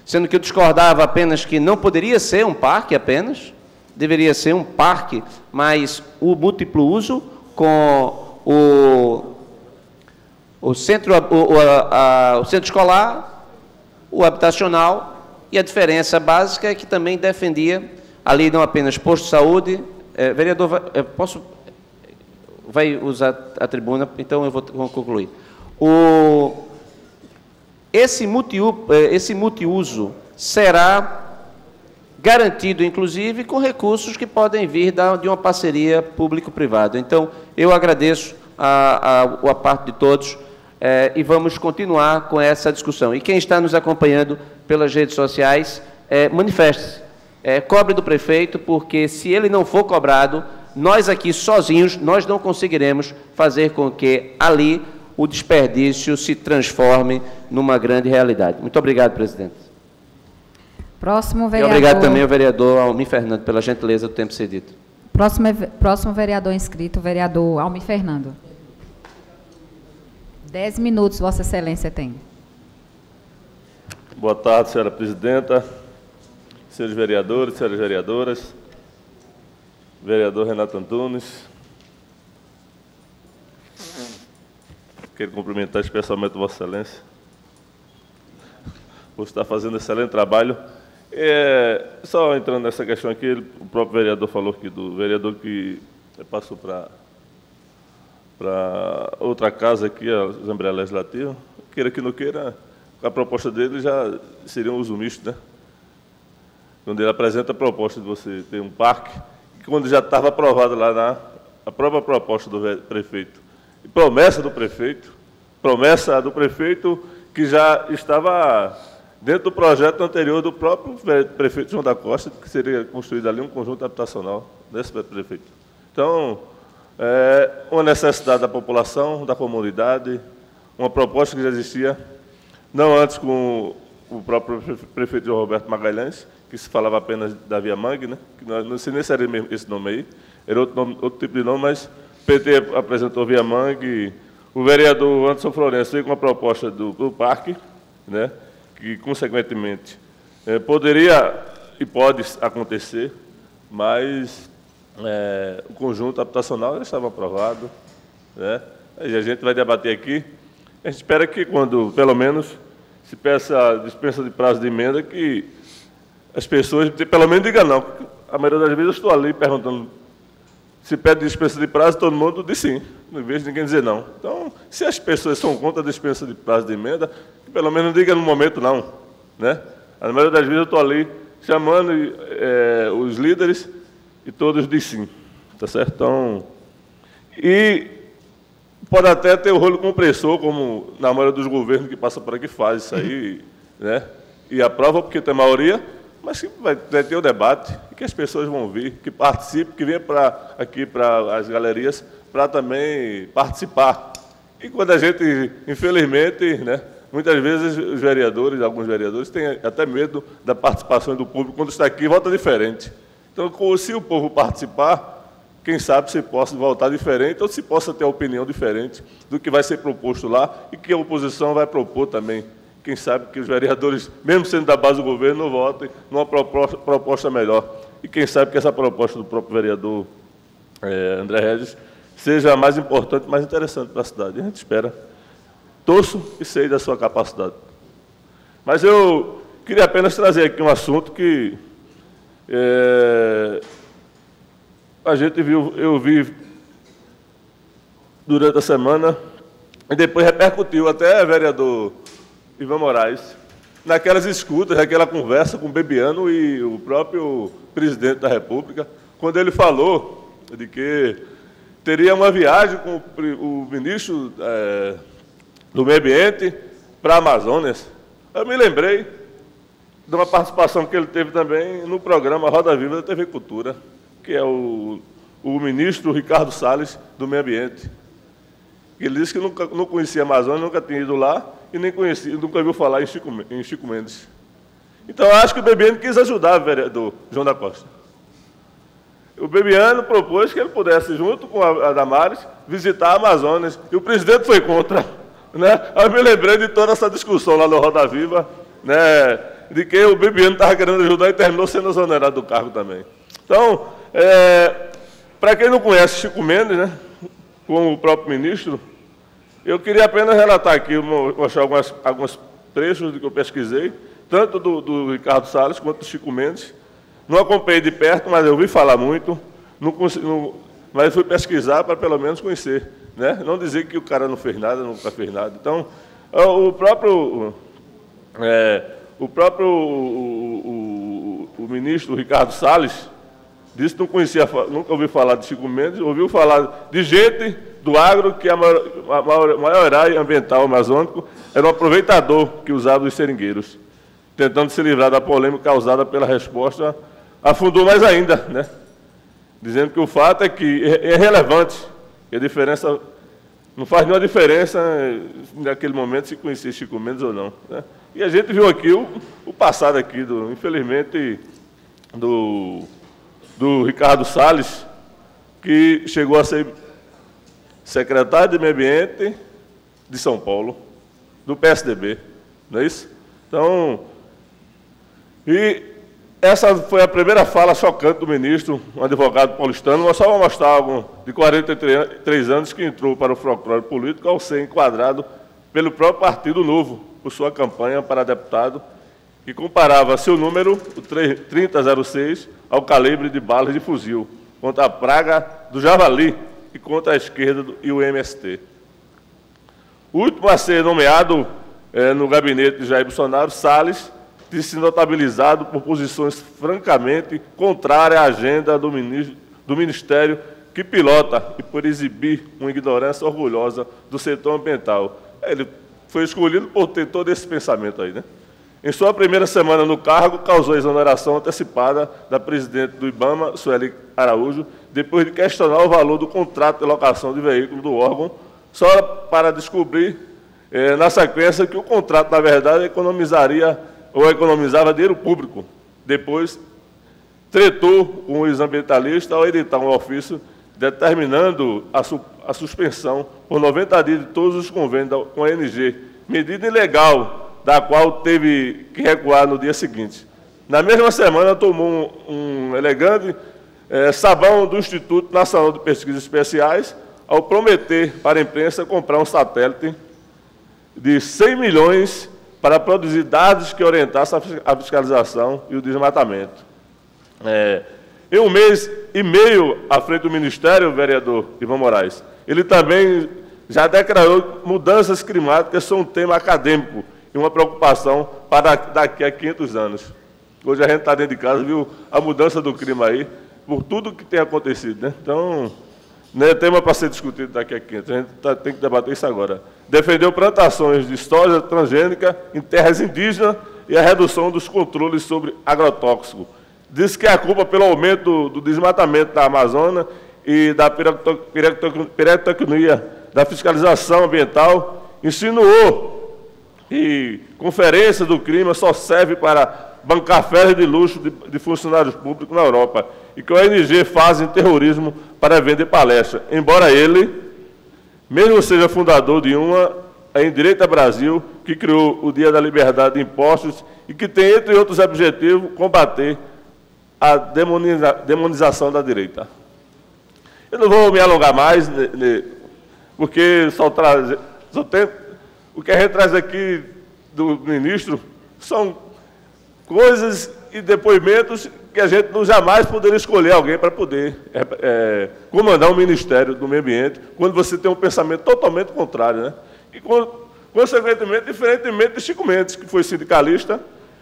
sendo que eu discordava apenas que não poderia ser um parque apenas, deveria ser um parque, mas o múltiplo uso com o centro escolar, o habitacional, e a diferença básica é que também defendia ali não apenas posto de saúde. Vereador, vai usar a tribuna, então eu vou concluir. Esse multiuso será garantido, inclusive, com recursos que podem vir de uma parceria público-privada. Então, eu agradeço a parte de todos e vamos continuar com essa discussão. E quem está nos acompanhando pelas redes sociais, manifeste-se, cobre do prefeito, porque se ele não for cobrado, nós aqui sozinhos, nós não conseguiremos fazer com que ali o desperdício se transforme numa grande realidade. Muito obrigado, presidente. Próximo vereador. E obrigado também ao vereador Almir Fernando, pela gentileza do tempo cedido. Próximo vereador inscrito, vereador Almir Fernando. 10 minutos, Vossa Excelência tem. Boa tarde, senhora presidenta, senhores vereadores, senhoras vereadoras, vereador Renato Antunes. Quero cumprimentar especialmente Vossa Excelência por estar fazendo excelente trabalho. Só entrando nessa questão aqui, o próprio vereador falou aqui do vereador que passou para outra casa aqui, a Assembleia Legislativa. Queira que não queira, a proposta dele já seria um uso misto, né? Quando ele apresenta a proposta de você ter um parque, quando já estava aprovado lá a própria proposta do prefeito, e promessa do prefeito que já estava dentro do projeto anterior do próprio prefeito João da Costa, que seria construído ali um conjunto habitacional desse prefeito. Então, uma necessidade da população, da comunidade, uma proposta que já existia, não antes com o próprio prefeito João Roberto Magalhães, que se falava apenas da Via Mangue, né? Que não sei nem se era esse nome aí, era outro tipo de nome, mas o PT apresentou Via Mangue, o vereador Anderson Florencio veio com uma proposta do parque, né? Que, consequentemente, poderia e pode acontecer, mas o conjunto habitacional já estava aprovado, né? E a gente vai debater aqui. A gente espera que, quando, pelo menos, se peça a dispensa de prazo de emenda, que as pessoas, pelo menos, digam não. A maioria das vezes eu estou ali perguntando se pede dispensa de prazo, todo mundo diz sim, não vejo ninguém dizer não. Então, se as pessoas são contra a dispensa de prazo de emenda, que pelo menos diga no momento não, né? A maioria das vezes eu estou ali chamando os líderes e todos dizem sim, tá certo? Então, e pode até ter o rolo compressor, como na maioria dos governos que passam por aqui faz isso aí, né? E aprova porque tem maioria, mas que vai ter o debate e que as pessoas vão vir, que participem, que venham aqui para as galerias para também participar. E quando a gente, infelizmente, né, muitas vezes os vereadores, alguns vereadores, têm até medo da participação do público. Quando está aqui, vota diferente. Então, se o povo participar, quem sabe se possa votar diferente ou se possa ter opinião diferente do que vai ser proposto lá e que a oposição vai propor também. Quem sabe que os vereadores, mesmo sendo da base do governo, não votem numa proposta melhor. E quem sabe que essa proposta do próprio vereador André Regis seja mais importante, mais interessante para a cidade. A gente espera. Torço e sei da sua capacidade. Mas eu queria apenas trazer aqui um assunto que eu vi durante a semana e depois repercutiu até vereador Ivan Moraes, naquelas escutas, naquela conversa com o Bebiano e o próprio presidente da República, quando ele falou de que teria uma viagem com o ministro do Meio Ambiente para a Amazônia. Eu me lembrei de uma participação que ele teve também no programa Roda Viva da TV Cultura, que é o ministro Ricardo Salles, do Meio Ambiente. Ele disse que não conhecia a Amazônia, nunca tinha ido lá, e nem conhecia, nunca viu falar em Chico Mendes. Então, eu acho que o Bebiano quis ajudar o vereador João da Costa. O Bebiano propôs que ele pudesse, junto com a Damares, visitar a Amazônia, e o presidente foi contra. Né? Eu me lembrei de toda essa discussão lá no Roda Viva, né, de que o Bebiano estava querendo ajudar e terminou sendo exonerado do cargo também. Então, para quem não conhece Chico Mendes, né, como o próprio ministro, eu queria apenas relatar aqui, mostrar alguns trechos do que eu pesquisei, tanto do Ricardo Salles quanto do Chico Mendes. Não acompanhei de perto, mas eu ouvi falar muito, mas fui pesquisar para pelo menos conhecer, né? Não dizer que o cara não fez nada, nunca fez nada. Então, o ministro Ricardo Salles disse que não conhecia, nunca ouviu falar de Chico Mendes, ouviu falar de gente do agro que a maior área ambiental amazônico era um aproveitador que usava os seringueiros, tentando se livrar da polêmica causada pela resposta, afundou mais ainda, né? Dizendo que o fato é que é relevante, que a diferença não faz nenhuma diferença naquele momento se conhecia Chico Mendes ou não, né? E a gente viu aqui o passado aqui, infelizmente, do Ricardo Salles, que chegou a ser secretário de Meio Ambiente de São Paulo, do PSDB, não é isso? Então, e essa foi a primeira fala chocante do ministro, um advogado paulistano. Nós só vamos mostrar algo de 43 anos que entrou para o folclore político ao ser enquadrado pelo próprio Partido Novo, por sua campanha para deputado, que comparava seu número, o 3006, ao calibre de balas de fuzil, contra a praga do javali e contra a esquerda e o MST. O último a ser nomeado no gabinete de Jair Bolsonaro, Salles, tem sido notabilizado por posições francamente contrárias à agenda do Ministério que pilota e por exibir uma ignorância orgulhosa do setor ambiental. Ele foi escolhido por ter todo esse pensamento aí, né? Em sua primeira semana no cargo, causou exoneração antecipada da presidente do IBAMA, Sueli Araújo, depois de questionar o valor do contrato de locação de veículo do órgão, só para descobrir, na sequência, que o contrato, na verdade, economizava dinheiro público. Depois, tretou com os ambientalistas ao editar um ofício determinando a suspensão por 90 dias de todos os convênios com a ONG, medida ilegal, da qual teve que recuar no dia seguinte. Na mesma semana, tomou um elegante Sabão do Instituto Nacional de Pesquisas Especiais, ao prometer para a imprensa comprar um satélite de 100 milhões para produzir dados que orientassem a fiscalização e o desmatamento. Em um mês e meio à frente do Ministério, o vereador Ivan Moraes, ele também já declarou mudanças climáticas são um tema acadêmico e uma preocupação para daqui a 500 anos. Hoje a gente está dentro de casa, viu a mudança do clima aí, por tudo que tem acontecido, né? Então, não é tema para ser discutido daqui a 500, a gente tem que debater isso agora. Defendeu plantações de soja transgênica em terras indígenas e a redução dos controles sobre agrotóxicos. Diz que a culpa pelo aumento do desmatamento da Amazônia e da pirotecnia, da fiscalização ambiental, insinuou que conferência do clima só serve para bancar férias de luxo de funcionários públicos na Europa e que o ONG fazem terrorismo para vender palestra, embora ele, mesmo seja fundador de uma, em Direita Brasil, que criou o Dia da Liberdade de Impostos e que tem, entre outros objetivos, combater a demonização da direita. Eu não vou me alongar mais, porque o que a gente traz aqui do ministro são coisas e depoimentos que a gente não jamais poderia escolher alguém para poder comandar um Ministério do Meio Ambiente, quando você tem um pensamento totalmente contrário, né? E, consequentemente, diferentemente de Chico Mendes, que foi sindicalista,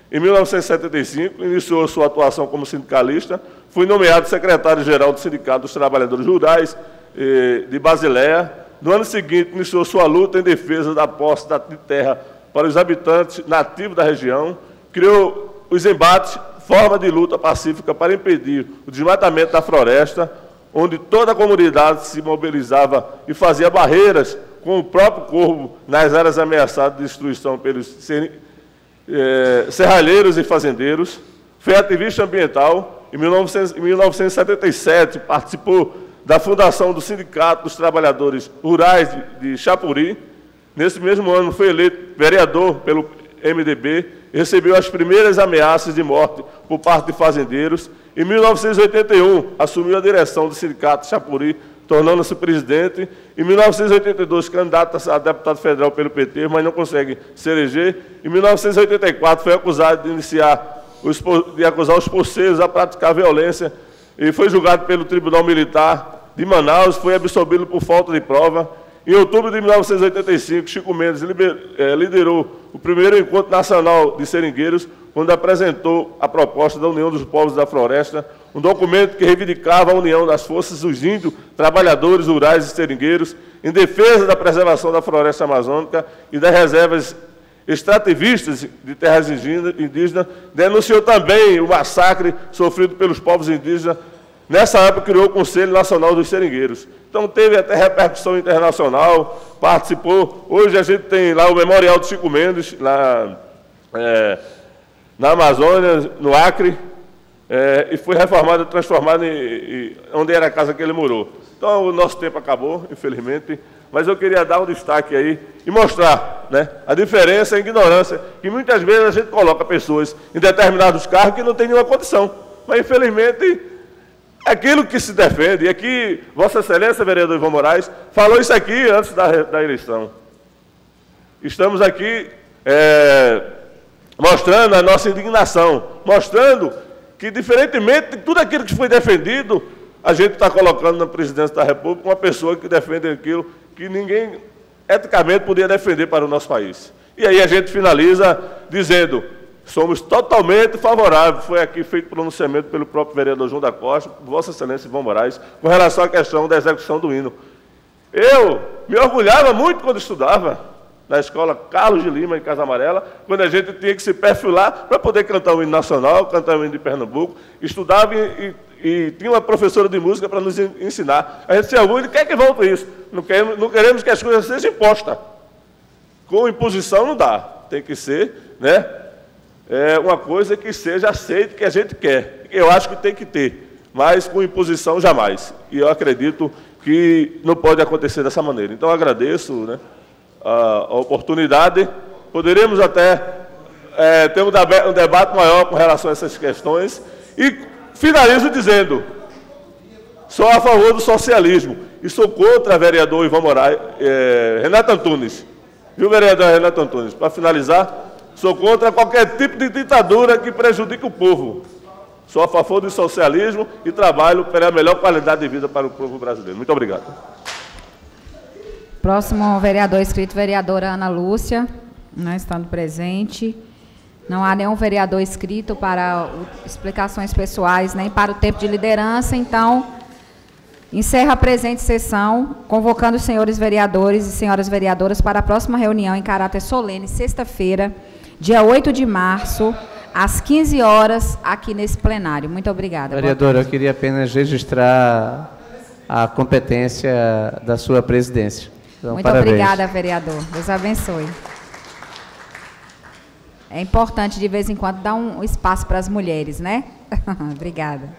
em 1975, iniciou sua atuação como sindicalista, foi nomeado secretário-geral do Sindicato dos Trabalhadores Rurais de Basileia. No ano seguinte, iniciou sua luta em defesa da posse de terra para os habitantes nativos da região, criou os embates, forma de luta pacífica para impedir o desmatamento da floresta, onde toda a comunidade se mobilizava e fazia barreiras com o próprio corpo nas áreas ameaçadas de destruição pelos serralheiros e fazendeiros. Foi ativista ambiental. Em 1977, participou da fundação do Sindicato dos Trabalhadores Rurais de Chapuri. Nesse mesmo ano, foi eleito vereador pelo MDB, recebeu as primeiras ameaças de morte por parte de fazendeiros. Em 1981, assumiu a direção do Sindicato Chapuri, tornando-se presidente. Em 1982, candidato a deputado federal pelo PT, mas não consegue se eleger. Em 1984, foi acusado de acusar os poceiros a praticar violência e foi julgado pelo Tribunal Militar de Manaus, foi absolvido por falta de prova. Em outubro de 1985, Chico Mendes liderou o primeiro encontro nacional de seringueiros, quando apresentou a proposta da União dos Povos da Floresta, um documento que reivindicava a união das forças dos índios, trabalhadores rurais e seringueiros, em defesa da preservação da floresta amazônica e das reservas extrativistas de terras indígenas. Denunciou também o massacre sofrido pelos povos indígenas. Nessa época, criou o Conselho Nacional dos Seringueiros. Então, teve até repercussão internacional, participou. Hoje a gente tem lá o Memorial de Chico Mendes, lá na Amazônia, no Acre, e foi reformado, transformado onde era a casa que ele morou. Então, o nosso tempo acabou, infelizmente, mas eu queria dar um destaque aí e mostrar, né, a diferença, a ignorância, que muitas vezes a gente coloca pessoas em determinados cargos que não têm nenhuma condição. Mas, infelizmente, aquilo que se defende, e aqui Vossa Excelência, vereador Ivan Moraes, falou isso aqui antes da eleição. Estamos aqui mostrando a nossa indignação, mostrando que, diferentemente de tudo aquilo que foi defendido, a gente está colocando na presidência da República uma pessoa que defende aquilo que ninguém eticamente podia defender para o nosso país. E aí a gente finaliza dizendo: somos totalmente favoráveis. Foi aqui feito pronunciamento pelo próprio vereador João da Costa, Vossa Excelência Ivan Moraes, com relação à questão da execução do hino. Eu me orgulhava muito quando estudava na escola Carlos de Lima, em Casa Amarela, quando a gente tinha que se perfilar para poder cantar o hino nacional, cantar o hino de Pernambuco. Estudava e tinha uma professora de música para nos ensinar. A gente se orgulha e quer que volte isso. Não queremos que as coisas sejam impostas. Com imposição não dá. Tem que ser, né, uma coisa que seja aceita, que a gente quer. Eu acho que tem que ter, mas com imposição jamais. E eu acredito que não pode acontecer dessa maneira. Então, eu agradeço, né, a oportunidade. Poderemos até ter um debate maior com relação a essas questões. E finalizo dizendo Sou a favor do socialismo e sou contra vereador Ivan Moraes, Renato Antunes. Viu, vereador Renato Antunes? Para finalizar, sou contra qualquer tipo de ditadura que prejudique o povo. Sou a favor do socialismo e trabalho pela melhor qualidade de vida para o povo brasileiro. Muito obrigado. Próximo vereador inscrito, vereadora Ana Lúcia, não estando presente. Não há nenhum vereador inscrito para explicações pessoais, nem para o tempo de liderança. Então, encerra a presente sessão, convocando os senhores vereadores e senhoras vereadoras para a próxima reunião em caráter solene, sexta-feira, dia 8 de março, às 15 horas, aqui nesse plenário. Muito obrigada. Vereadora, eu queria apenas registrar a competência da sua presidência. Então, muito parabéns. obrigada, vereador. Deus abençoe. É importante, de vez em quando, dar um espaço para as mulheres, né? Obrigada.